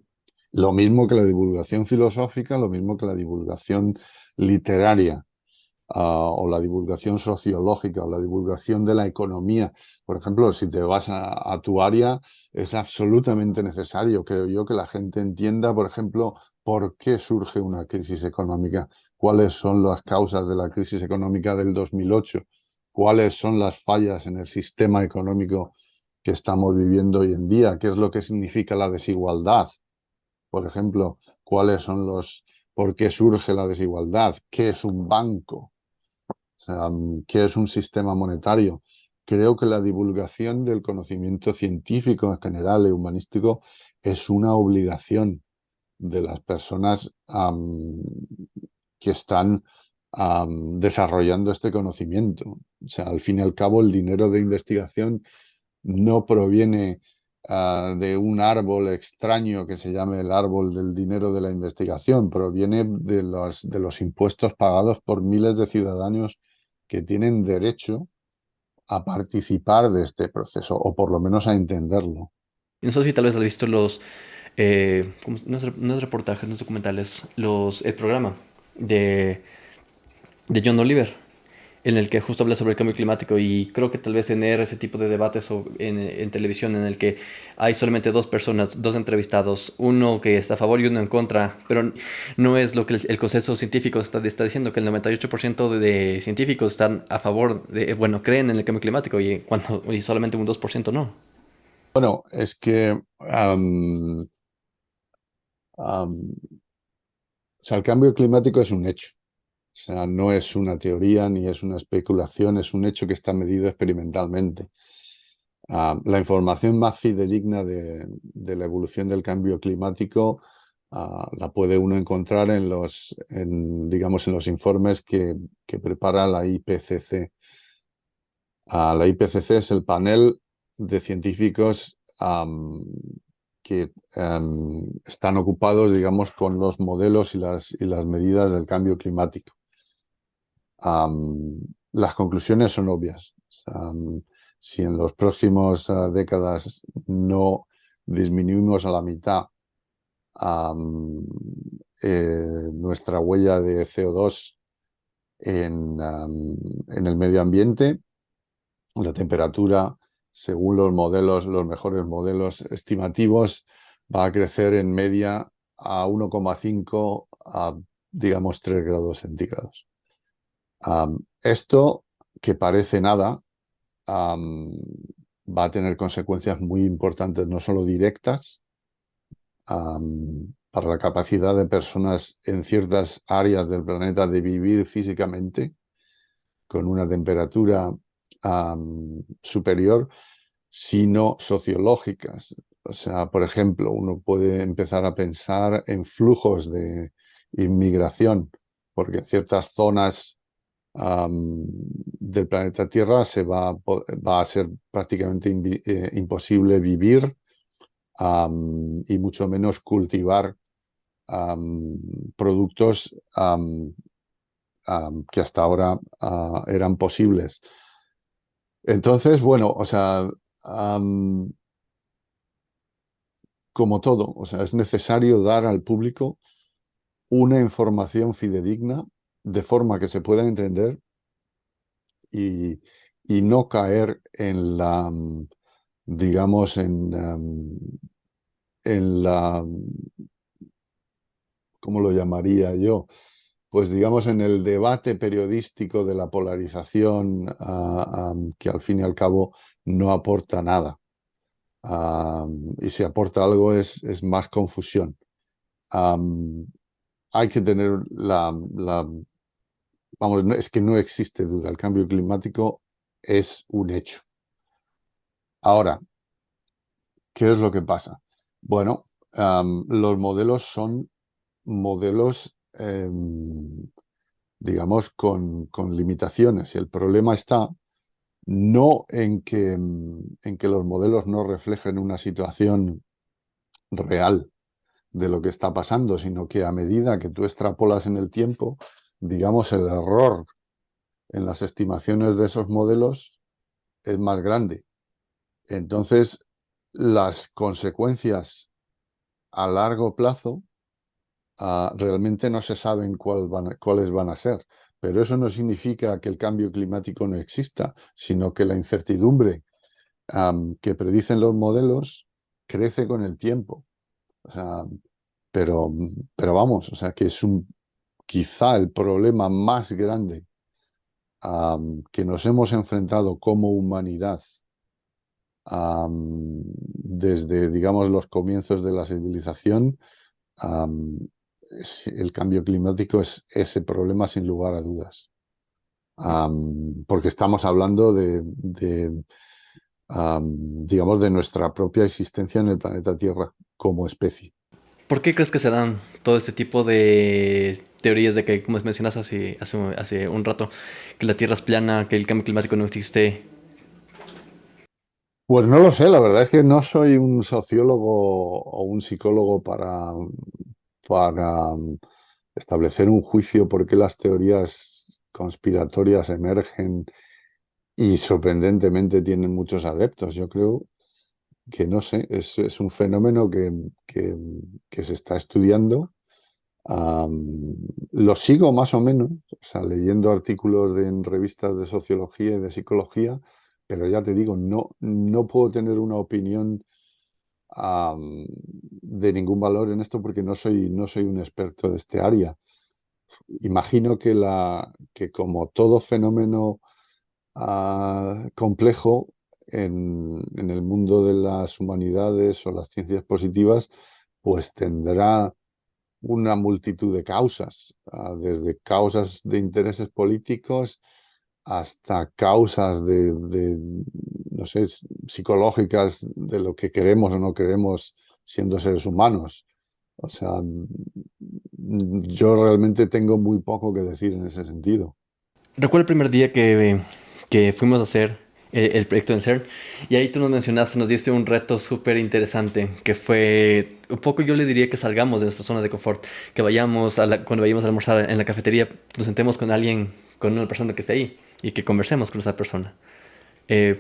Lo mismo que la divulgación filosófica, lo mismo que la divulgación literaria, o la divulgación sociológica, o la divulgación de la economía. Por ejemplo, si te vas a tu área, es absolutamente necesario, creo yo, que la gente entienda, por ejemplo, por qué surge una crisis económica, cuáles son las causas de la crisis económica del 2008, cuáles son las fallas en el sistema económico que estamos viviendo hoy en día, qué es lo que significa la desigualdad. Por ejemplo, por qué surge la desigualdad, qué es un banco, o sea, qué es un sistema monetario. Creo que la divulgación del conocimiento científico en general y humanístico es una obligación de las personas que están desarrollando este conocimiento. O sea, al fin y al cabo, el dinero de investigación no proviene de un árbol extraño que se llame el árbol del dinero de la investigación, proviene de los impuestos pagados por miles de ciudadanos que tienen derecho a participar de este proceso, o por lo menos a entenderlo. Y no sé si tal vez has visto los, no es reportajes, no es documentales, el programa de, de John Oliver, en el que justo habla sobre el cambio climático y creo que tal vez tener ese tipo de debates en televisión en el que hay solamente dos personas, dos entrevistados, uno que está a favor y uno en contra, pero no es lo que el consenso científico está diciendo, que el 98% de científicos están a favor de, bueno, creen en el cambio climático y solamente un 2% no. Bueno, es que o sea, el cambio climático es un hecho. O sea, no es una teoría ni es una especulación, es un hecho que está medido experimentalmente. La información más fidedigna de la evolución del cambio climático la puede uno encontrar digamos, en los informes que prepara la IPCC. La IPCC es el panel de científicos que están ocupados, digamos, con los modelos y las medidas del cambio climático. Las conclusiones son obvias. Si en los próximos décadas no disminuimos a la mitad nuestra huella de CO2 en el medio ambiente, la temperatura, según los mejores modelos estimativos, va a crecer en media a 1,5 a, digamos, 3 grados centígrados. Esto, que parece nada, va a tener consecuencias muy importantes, no solo directas, para la capacidad de personas en ciertas áreas del planeta de vivir físicamente con una temperatura superior, sino sociológicas. O sea, por ejemplo, uno puede empezar a pensar en flujos de inmigración, porque en ciertas zonas del planeta Tierra va a ser prácticamente imposible vivir, y mucho menos cultivar productos que hasta ahora eran posibles. Entonces, bueno, o sea, am, como todo, o sea, es necesario dar al público una información fidedigna de forma que se pueda entender y, y no caer en la, digamos, en la, ¿cómo lo llamaría yo? Pues digamos en el debate periodístico de la polarización, que al fin y al cabo no aporta nada. Y si aporta algo es más confusión. Am, Hay que tener vamos, es que no existe duda, el cambio climático es un hecho. Ahora, ¿qué es lo que pasa? Bueno, los modelos son modelos, digamos, con limitaciones. Y el problema está no en que los modelos no reflejen una situación real de lo que está pasando, sino que a medida que tú extrapolas en el tiempo, digamos, el error en las estimaciones de esos modelos es más grande. Entonces, las consecuencias a largo plazo, realmente no se saben cuáles van a ser. Pero eso no significa que el cambio climático no exista, sino que la incertidumbre, que predicen los modelos crece con el tiempo. O sea, pero, pero vamos, o sea, que es quizá el problema más grande, que nos hemos enfrentado como humanidad, desde, digamos, los comienzos de la civilización. am, el cambio climático es ese problema sin lugar a dudas. Porque estamos hablando digamos, de nuestra propia existencia en el planeta Tierra como especie. ¿Por qué crees que se dan todo este tipo de teorías de que, como mencionas hace un rato, que la Tierra es plana, que el cambio climático no existe? Pues no lo sé, la verdad es que no soy un sociólogo o un psicólogo para establecer un juicio por qué las teorías conspiratorias emergen y sorprendentemente tienen muchos adeptos. Yo creo que, no sé, es un fenómeno que, que se está estudiando. Lo sigo más o menos, o sea, leyendo artículos en revistas de sociología y de psicología, pero ya te digo, no puedo tener una opinión, de ningún valor en esto porque no soy un experto de este área. Imagino que como todo fenómeno, complejo en el mundo de las humanidades o las ciencias positivas, pues tendrá una multitud de causas, desde causas de intereses políticos hasta causas no sé, psicológicas de lo que queremos o no queremos siendo seres humanos. O sea, yo realmente tengo muy poco que decir en ese sentido. Recuerdo el primer día que fuimos a hacer el proyecto en CERN y ahí tú nos mencionaste, nos diste un reto súper interesante que fue un poco, yo le diría que salgamos de nuestra zona de confort, que vayamos cuando vayamos a almorzar en la cafetería, nos sentemos con alguien, con una persona que esté ahí y que conversemos con esa persona.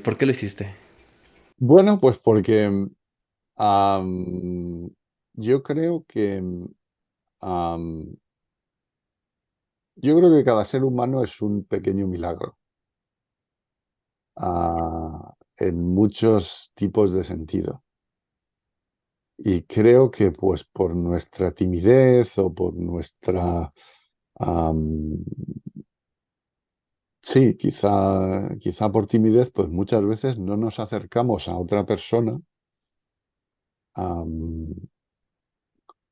¿Por qué lo hiciste? Bueno, pues porque, am, yo creo que, am, yo creo que cada ser humano es un pequeño milagro, en muchos tipos de sentido. Y creo que, pues, por nuestra timidez o por am, sí, quizá por timidez, pues muchas veces no nos acercamos a otra persona, am,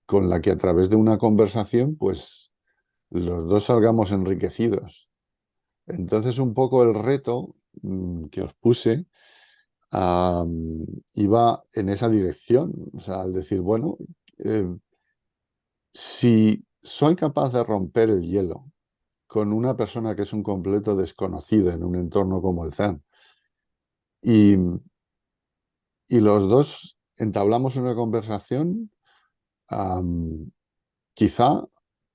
con la que a través de una conversación, pues los dos salgamos enriquecidos. Entonces, un poco el reto, que os puse, iba en esa dirección. O sea, al decir, bueno, eh, si soy capaz de romper el hielo con una persona que es un completo desconocido en un entorno como el CERN. Y, y los dos entablamos una conversación, am, quizá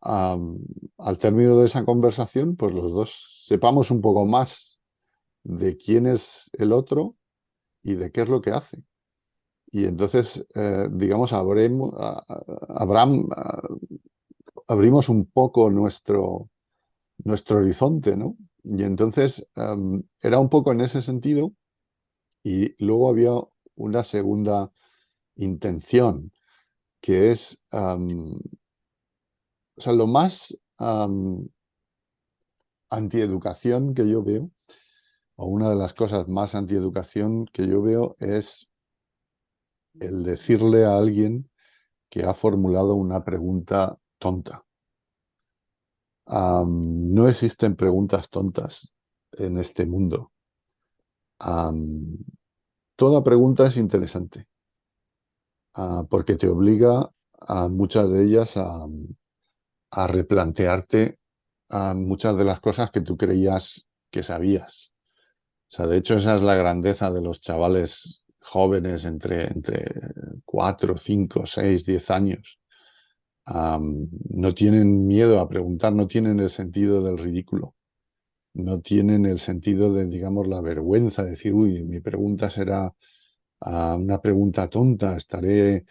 am, al término de esa conversación, pues los dos sepamos un poco más de quién es el otro y de qué es lo que hace. Y entonces, digamos, abrimos un poco nuestro horizonte, ¿no? Y entonces era un poco en ese sentido y luego había una segunda intención, que es, o sea, lo más antieducación que yo veo, o una de las cosas más antieducación que yo veo es el decirle a alguien que ha formulado una pregunta tonta. No existen preguntas tontas en este mundo. Am, Toda pregunta es interesante, porque te obliga a muchas de ellas a replantearte muchas de las cosas que tú creías que sabías. O sea, de hecho, esa es la grandeza de los chavales jóvenes entre 4, 5, 6, 10 años. No tienen miedo a preguntar, no tienen el sentido del ridículo, no tienen el sentido de, digamos, la vergüenza de decir, uy, mi pregunta será una pregunta tonta, estaré,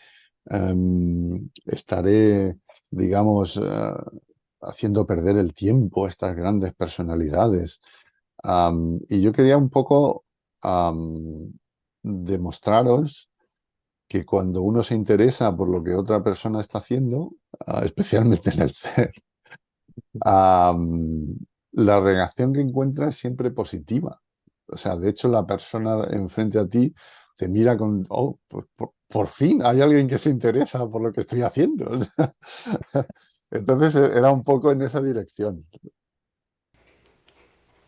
digamos, haciendo perder el tiempo a estas grandes personalidades. Y yo quería un poco demostraros que cuando uno se interesa por lo que otra persona está haciendo, especialmente en el ser, am, la reacción que encuentra es siempre positiva. O sea, de hecho, la persona enfrente a ti te mira con, oh, pues por fin hay alguien que se interesa por lo que estoy haciendo. Entonces era un poco en esa dirección.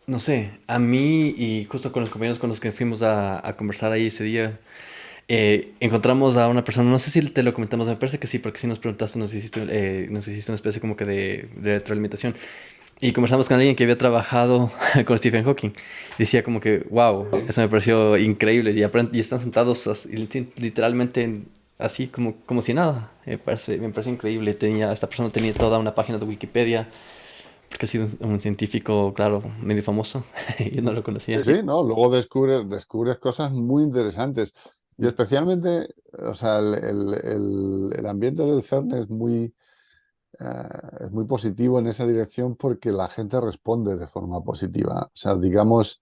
No sé, a mí y justo con los compañeros con los que fuimos a conversar ahí ese día, encontramos a una persona, no sé si te lo comentamos, me parece que sí, porque si nos preguntaste, nos hiciste una especie como que de retroalimentación. Y conversamos con alguien que había trabajado con Stephen Hawking. Decía como que, wow, eso me pareció increíble. Y están sentados literalmente así como si nada. Me pareció increíble. Esta persona tenía toda una página de Wikipedia, porque ha sido un científico, claro, medio famoso. Yo no lo Sí, conocía. sí, ¿no? Luego descubres cosas muy interesantes. Y especialmente, o sea, el ambiente del CERN es muy positivo en esa dirección porque la gente responde de forma positiva. O sea, digamos,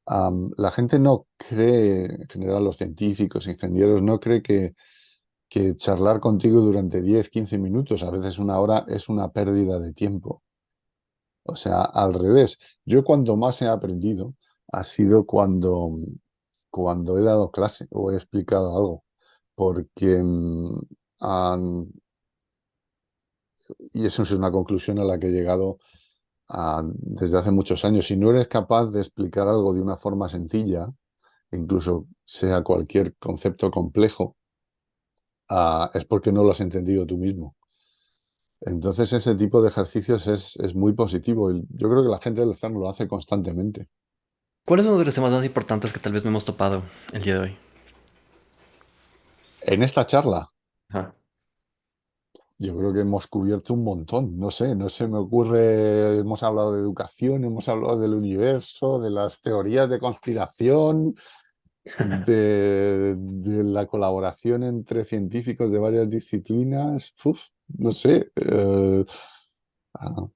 la gente no cree, en general los científicos, ingenieros, no cree que charlar contigo durante 10, 15 minutos, a veces una hora, es una pérdida de tiempo. O sea, al revés. Yo cuando más he aprendido ha sido cuando he dado clase o he explicado algo. Porque, y eso es una conclusión a la que he llegado desde hace muchos años, si no eres capaz de explicar algo de una forma sencilla, incluso sea cualquier concepto complejo, es porque no lo has entendido tú mismo. Entonces ese tipo de ejercicios es muy positivo. Y yo creo que la gente del CERN lo hace constantemente. ¿Cuál es uno de los temas más importantes que tal vez no hemos topado el día de hoy? En esta charla, Ajá. yo creo que hemos cubierto un montón. No sé, no se me ocurre. Hemos hablado de educación, hemos hablado del universo, de las teorías de conspiración, de la colaboración entre científicos de varias disciplinas. Uf, no sé. Ah,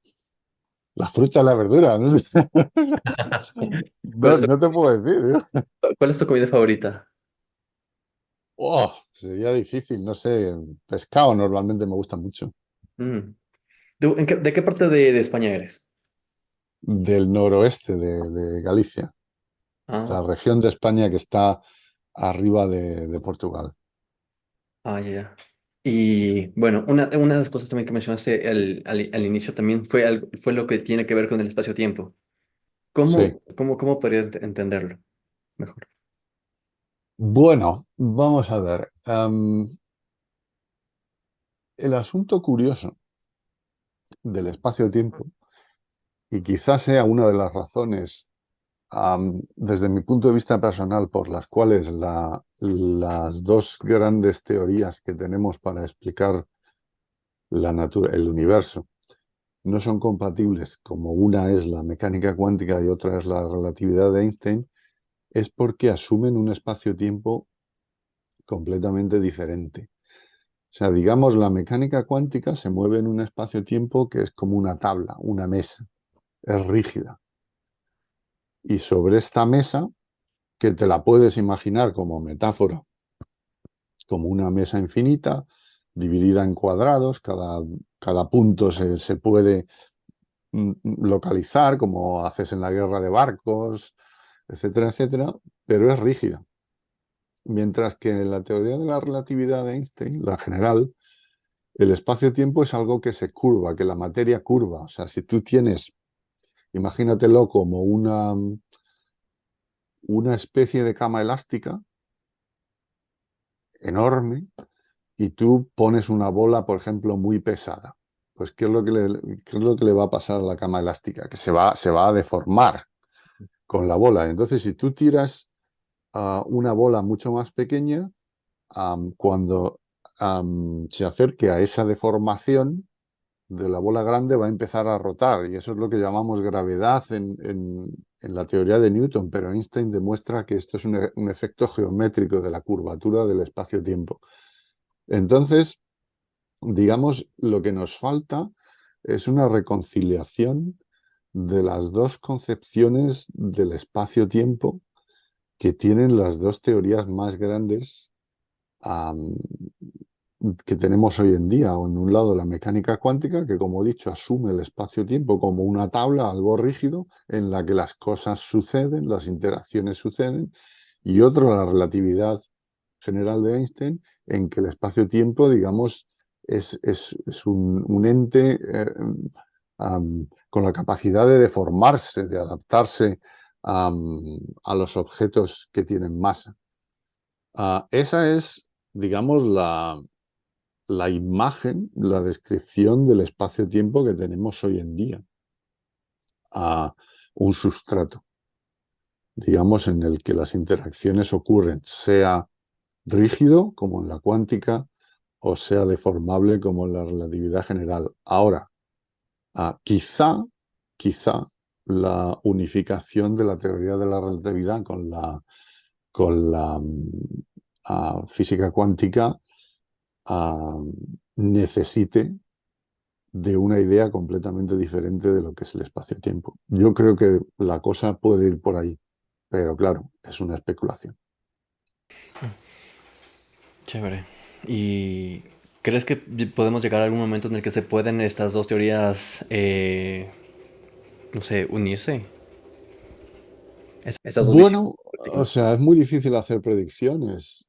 la fruta y la verdura. No sé. ¿Cuál No, es tu, no te puedo decir. ¿Eh? cuál es tu comida favorita? Oh, sería difícil, no sé. Pescado normalmente me gusta mucho. Mm. ¿De qué parte de España eres? Del noroeste de Galicia, la Ah, región de España que está arriba de Portugal. ya, ya. Y bueno, una de las cosas también que mencionaste al inicio también fue lo que tiene que ver con el espacio-tiempo. Sí. ¿Cómo podrías entenderlo mejor? Bueno, vamos a ver. El asunto curioso del espacio-tiempo y quizás sea una de las razones, desde mi punto de vista personal, por las cuales las dos grandes teorías que tenemos para explicar el universo no son compatibles, como una es la mecánica cuántica y otra es la relatividad de Einstein, es porque asumen un espacio-tiempo completamente diferente. O sea, digamos, la mecánica cuántica se mueve en un espacio-tiempo que es como una tabla, una mesa, es rígida. Y sobre esta mesa, que te la puedes imaginar como metáfora, como una mesa infinita, dividida en cuadrados, cada punto se puede localizar, como haces en la guerra de barcos, etcétera, etcétera, pero es rígida. Mientras que en la teoría de la relatividad de Einstein, la general, el espacio-tiempo es algo que se curva, que la materia curva. O sea, si tú tienes, imagínatelo como una especie de cama elástica enorme y tú pones una bola, por ejemplo, muy pesada. Pues, ¿qué es lo que le va a pasar a la cama elástica? Que se va a deformar con la bola. Entonces, si tú tiras una bola mucho más pequeña, cuando se acerque a esa deformación de la bola grande va a empezar a rotar y eso es lo que llamamos gravedad en la teoría de Newton, pero Einstein demuestra que esto es un efecto geométrico de la curvatura del espacio-tiempo. Entonces, digamos, lo que nos falta es una reconciliación de las dos concepciones del espacio-tiempo que tienen las dos teorías más grandes am, que tenemos hoy en día. O en un lado la mecánica cuántica, que como he dicho, asume el espacio-tiempo como una tabla, algo rígido, en la que las cosas suceden, las interacciones suceden, y otro la relatividad general de Einstein, en que el espacio-tiempo, digamos, es un ente con la capacidad de deformarse, de adaptarse a los objetos que tienen masa. Esa es, digamos, la imagen, la descripción del espacio-tiempo que tenemos hoy en día. Un sustrato, digamos, en el que las interacciones ocurren, sea rígido, como en la cuántica, o sea deformable, como en la relatividad general. Ahora, quizá la unificación de la teoría de la relatividad con la física cuántica necesite de una idea completamente diferente de lo que es el espacio-tiempo. Yo creo que la cosa puede ir por ahí, pero claro, es una especulación. Chévere. ¿Y crees que podemos llegar a algún momento en el que se pueden estas dos teorías, no sé, unirse? Estas dos visiones Bueno, o particulares. sea, es muy difícil hacer predicciones.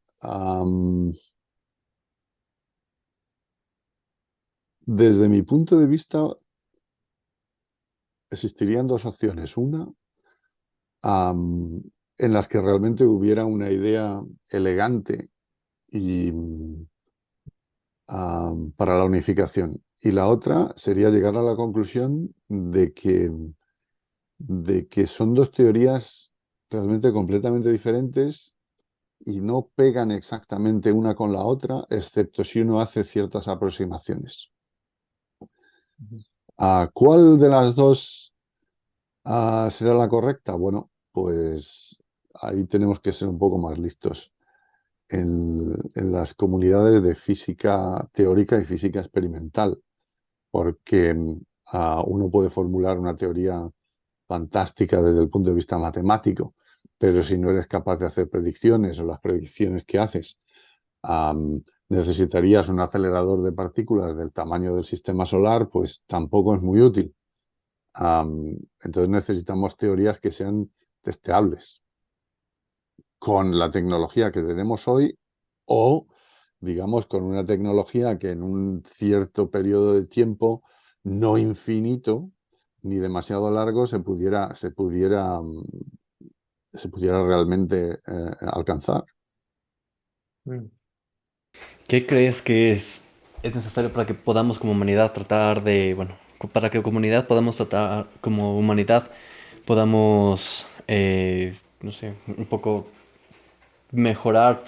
Desde mi punto de vista, existirían dos opciones. Una, en las que realmente hubiera una idea elegante y para la unificación. Y la otra sería llegar a la conclusión de que son dos teorías realmente completamente diferentes y no pegan exactamente una con la otra, excepto si uno hace ciertas aproximaciones. ¿Cuál de las dos será la correcta? Bueno, pues ahí tenemos que ser un poco más listos en las comunidades de física teórica y física experimental, porque uno puede formular una teoría fantástica desde el punto de vista matemático, pero si no eres capaz de hacer predicciones o las predicciones que haces, necesitarías un acelerador de partículas del tamaño del sistema solar, pues tampoco es muy útil. Entonces necesitamos teorías que sean testeables con la tecnología que tenemos hoy o, digamos, con una tecnología que en un cierto periodo de tiempo no infinito ni demasiado largo se pudiera realmente alcanzar. Mm. ¿Qué crees que es necesario para que podamos como humanidad tratar de, bueno, para que comunidad podamos tratar, como humanidad, podamos, no sé, un poco mejorar,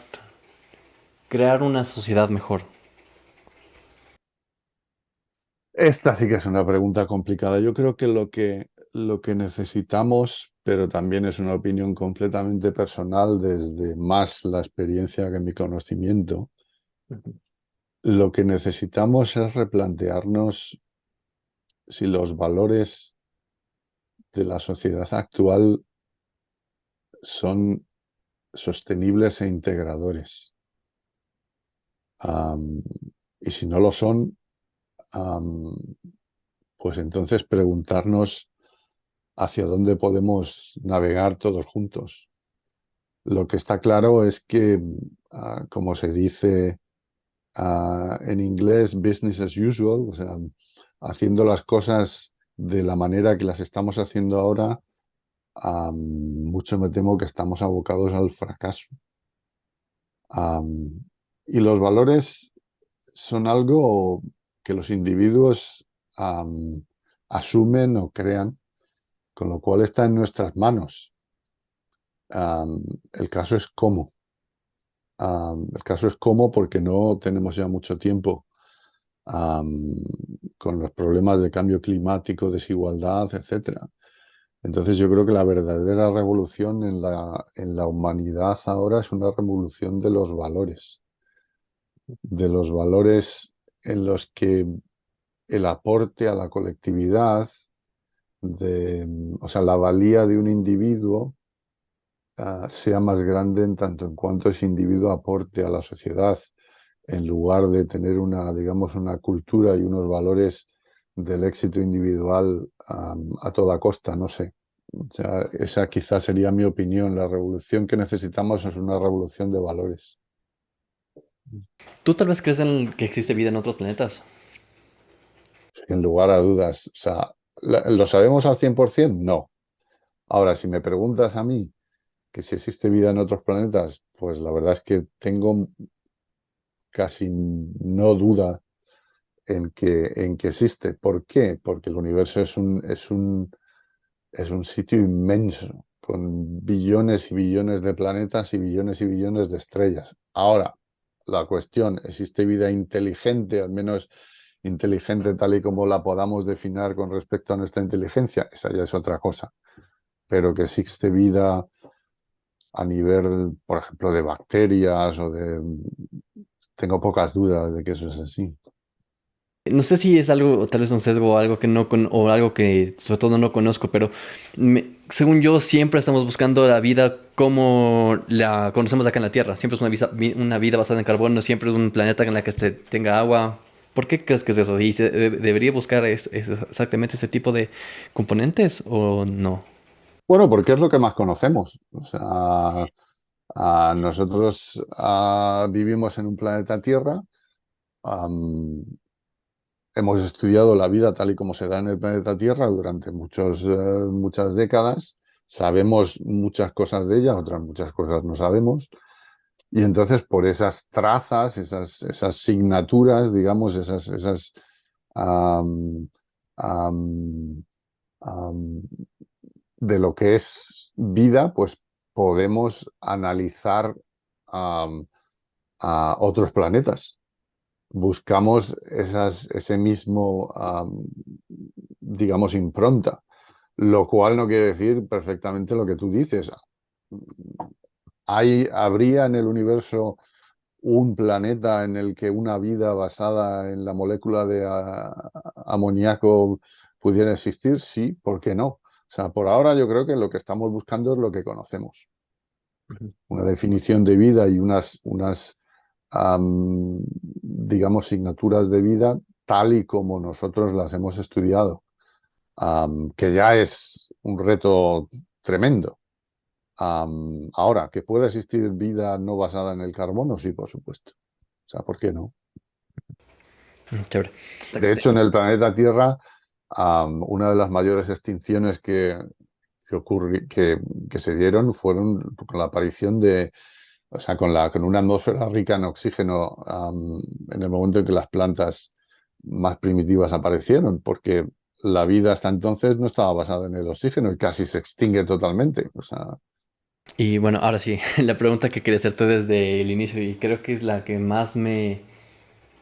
crear una sociedad mejor. Esta sí que es una pregunta complicada. Yo creo que lo que necesitamos, pero también es una opinión completamente personal desde más la experiencia que mi conocimiento, lo que necesitamos es replantearnos si los valores de la sociedad actual son sostenibles e integradores. Am, y si no lo son, am, pues entonces preguntarnos hacia dónde podemos navegar todos juntos. Lo que está claro es que, como se dice en inglés, business as usual, o sea, haciendo las cosas de la manera que las estamos haciendo ahora, mucho me temo que estamos abocados al fracaso. Am, y los valores son algo que los individuos asumen o crean, con lo cual está en nuestras manos. El caso es cómo. El caso es cómo porque no tenemos ya mucho tiempo am, con los problemas de cambio climático, desigualdad, etcétera. Entonces yo creo que la verdadera revolución en la humanidad ahora es una revolución de los valores en los que el aporte a la colectividad, o sea, la valía de un individuo sea más grande en tanto en cuanto ese individuo aporte a la sociedad, en lugar de tener digamos, una cultura y unos valores del éxito individual a toda costa, no sé. O sea, esa quizás sería mi opinión. La revolución que necesitamos es una revolución de valores. ¿Tú tal vez crees en que existe vida en otros planetas? Sin lugar a dudas. O sea, ¿lo sabemos al 100%? No. Ahora, si me preguntas a mí que si existe vida en otros planetas, pues la verdad es que tengo casi no duda en que existe. ¿Por qué? Porque el universo es un sitio inmenso, con billones y billones de planetas y billones de estrellas. Ahora, la cuestión, ¿existe vida inteligente, al menos inteligente tal y como la podamos definir con respecto a nuestra inteligencia? Esa ya es otra cosa. Pero que existe vida a nivel, por ejemplo, de bacterias o de... Tengo pocas dudas de que eso es así. No sé si es algo, o tal vez un sesgo o algo que no o algo que sobre todo no conozco, pero según yo siempre estamos buscando la vida como la conocemos acá en la Tierra. Siempre es una vida basada en carbono, siempre es un planeta en el que se tenga agua. ¿Por qué crees que es eso? ¿Y se debería buscar exactamente ese tipo de componentes o no? Bueno, porque es lo que más conocemos. O sea, nosotros vivimos en un planeta Tierra. am, Hemos estudiado la vida tal y como se da en el planeta Tierra durante muchas décadas. Sabemos muchas cosas de ella, otras muchas cosas no sabemos. Y entonces, por esas trazas, esas signaturas, digamos, esas am, am, am, de lo que es vida, pues podemos analizar am, a otros planetas. Buscamos ese mismo, digamos, impronta, lo cual no quiere decir perfectamente lo que tú dices. ¿Habría en el universo un planeta en el que una vida basada en la molécula de amoníaco pudiera existir? Sí, ¿por qué no? O sea, por ahora yo creo que lo que estamos buscando es lo que conocemos. Una definición de vida y digamos, signaturas de vida tal y como nosotros las hemos estudiado, que ya es un reto tremendo. Ahora, ¿que puede existir vida no basada en el carbono? Sí, por supuesto. O sea, ¿por qué no? Chévere. De hecho, en el planeta Tierra, una de las mayores extinciones que se dieron fueron con la aparición o sea, con una atmósfera rica en oxígeno, en el momento en que las plantas más primitivas aparecieron, porque la vida hasta entonces no estaba basada en el oxígeno y casi se extingue totalmente. O sea, Y bueno, ahora sí, la pregunta que quería hacerte desde el inicio y creo que es la que más me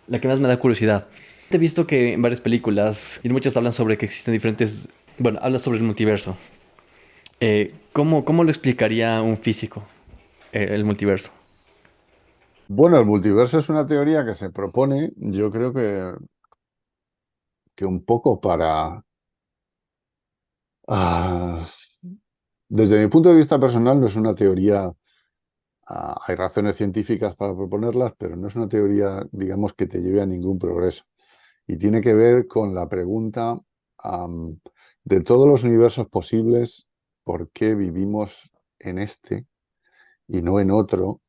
da curiosidad. He visto que en varias películas y muchas hablan sobre que existen diferentes, bueno, hablan sobre el multiverso. ¿Cómo lo explicaría un físico, el multiverso? bueno, el multiverso es una teoría que se propone, yo creo que un poco para... ah, desde mi punto de vista personal no es una teoría, hay razones científicas para proponerlas, pero no es una teoría, digamos, que te lleve a ningún progreso. Y tiene que ver con la pregunta, am, de todos los universos posibles, ¿por qué vivimos en este y no en otro?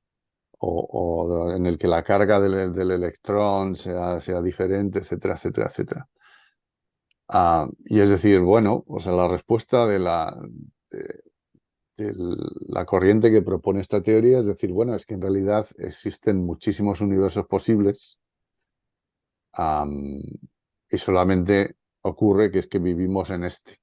O en el que la carga del electrón sea diferente, etcétera, etcétera, etcétera. Y es decir, bueno, o sea, la respuesta de, de la corriente que propone esta teoría es decir, bueno, es que en realidad existen muchísimos universos posibles, am, y solamente ocurre que es que vivimos en este.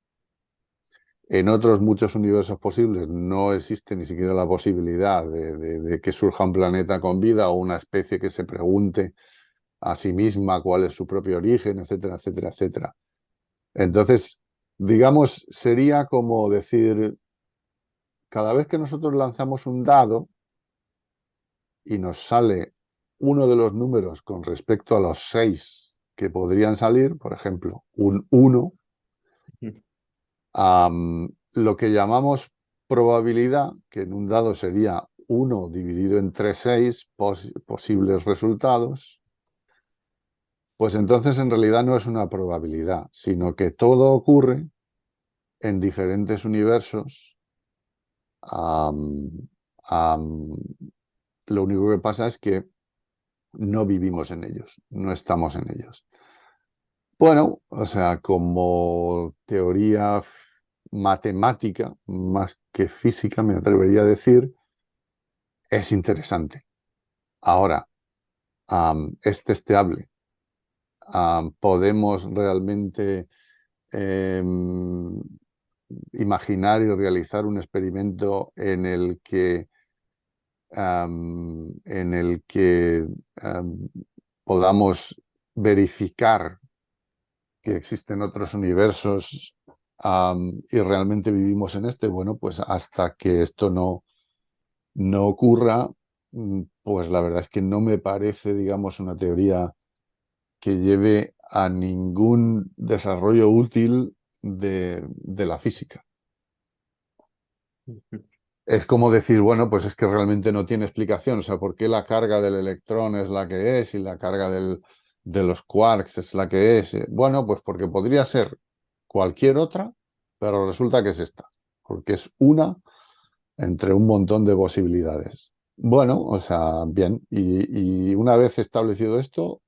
En otros muchos universos posibles no existe ni siquiera la posibilidad de que surja un planeta con vida o una especie que se pregunte a sí misma cuál es su propio origen, etcétera, etcétera, etcétera. Entonces, digamos, sería como decir, cada vez que nosotros lanzamos un dado y nos sale uno de los números con respecto a los 6 que podrían salir, por ejemplo, un uno, lo que llamamos probabilidad, que en un dado sería uno dividido entre 6 posibles resultados, pues entonces en realidad no es una probabilidad, sino que todo ocurre en diferentes universos. Am, am, lo único que pasa es que no vivimos en ellos, no estamos en ellos. Bueno, o sea, como teoría matemática, más que física, me atrevería a decir, es interesante. Ahora, es testeable. Podemos realmente em, imaginar y realizar un experimento en el que podamos verificar que existen otros universos, y realmente vivimos en este. Bueno, pues hasta que esto no ocurra, pues la verdad es que no me parece, digamos, una teoría que lleve a ningún desarrollo útil de la física. Es como decir, bueno, pues es que realmente no tiene explicación. O sea, ¿por qué la carga del electrón es la que es y la carga de los quarks es la que es? Bueno, pues porque podría ser cualquier otra, pero resulta que es esta, porque es una entre un montón de posibilidades. Bueno, o sea, bien. Y una vez establecido esto,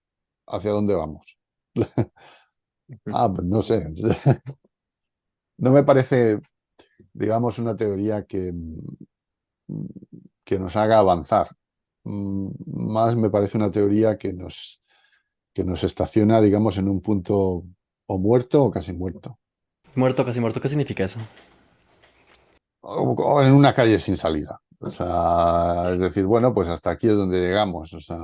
¿hacia dónde vamos? Pues no sé. No me parece, digamos, una teoría que nos haga avanzar. Más me parece una teoría que nos estaciona, digamos, en un punto o muerto o casi muerto. Muerto, casi muerto, ¿qué significa eso? O en una calle sin salida. O sea, es decir, bueno, pues hasta aquí es donde llegamos. O sea,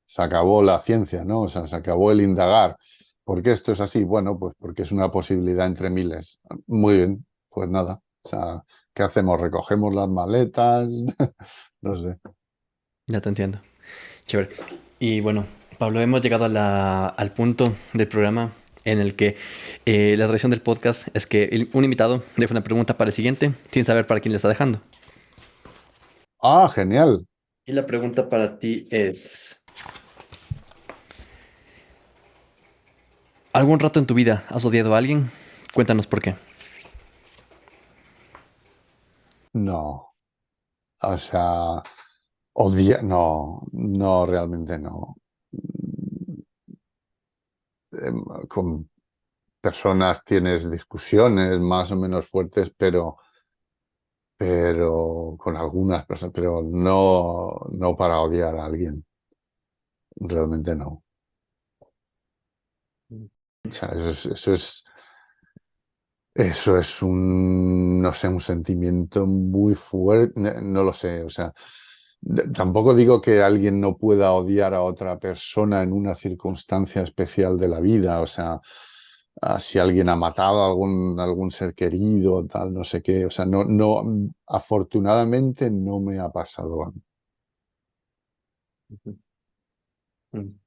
se acabó la ciencia, ¿no? O sea, se acabó el indagar. ¿Por qué esto es así? Bueno, pues porque es una posibilidad entre miles. Muy bien, pues nada. O sea, ¿qué hacemos? ¿Recogemos las maletas? No sé. Ya te entiendo. Chévere. Y bueno, Pablo, hemos llegado a al punto del programa en el que la tradición del podcast es que un invitado deja una pregunta para el siguiente sin saber para quién le está dejando. Genial. Y la pregunta para ti es, ¿algún rato en tu vida has odiado a alguien? Cuéntanos por qué. No. O sea, no, no, realmente no. Con personas tienes discusiones más o menos fuertes, pero con algunas personas, pero no, no para odiar a alguien. Realmente no. O sea, eso es un, no sé, un sentimiento muy fuerte, no lo sé, o sea, tampoco digo que alguien no pueda odiar a otra persona en una circunstancia especial de la vida, o sea, si alguien ha matado a algún ser querido, tal, no sé qué, o sea, no, afortunadamente no me ha pasado a mí. Ujú.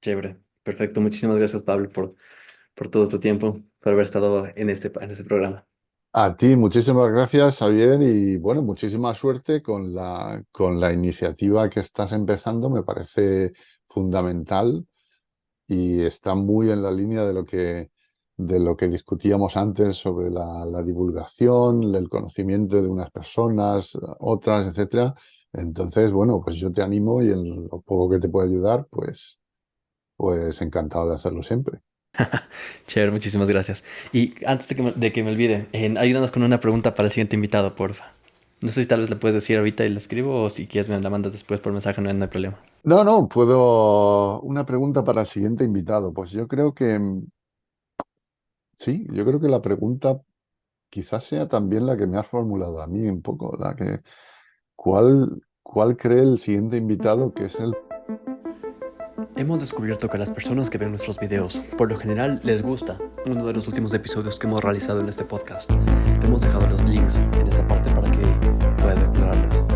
Chévere. Perfecto. Muchísimas gracias, Pablo, por todo tu tiempo, por haber estado en este programa. A ti, muchísimas gracias, Javier, y bueno, muchísima suerte con la iniciativa que estás empezando. Me parece fundamental y está muy en la línea de lo que discutíamos antes sobre la divulgación, el conocimiento de unas personas, otras, etcétera. Entonces, bueno, pues yo te animo y en lo poco que te pueda ayudar, pues encantado de hacerlo siempre. Chévere, muchísimas gracias. Y antes de que me olvide, ayúdanos con una pregunta para el siguiente invitado, porfa. No sé si tal vez le puedes decir ahorita y la escribo o si quieres me la mandas después por mensaje, no hay problema. No, no, puedo. Una pregunta para el siguiente invitado. Pues yo creo que sí, yo creo que la pregunta quizás sea también la que me has formulado a mí un poco, ¿cuál cree el siguiente invitado que es el... Hemos descubierto que las personas que ven nuestros videos, por lo general, les gusta uno de los últimos episodios que hemos realizado en este podcast. Te hemos dejado los links en esa parte para que puedas explorarlos.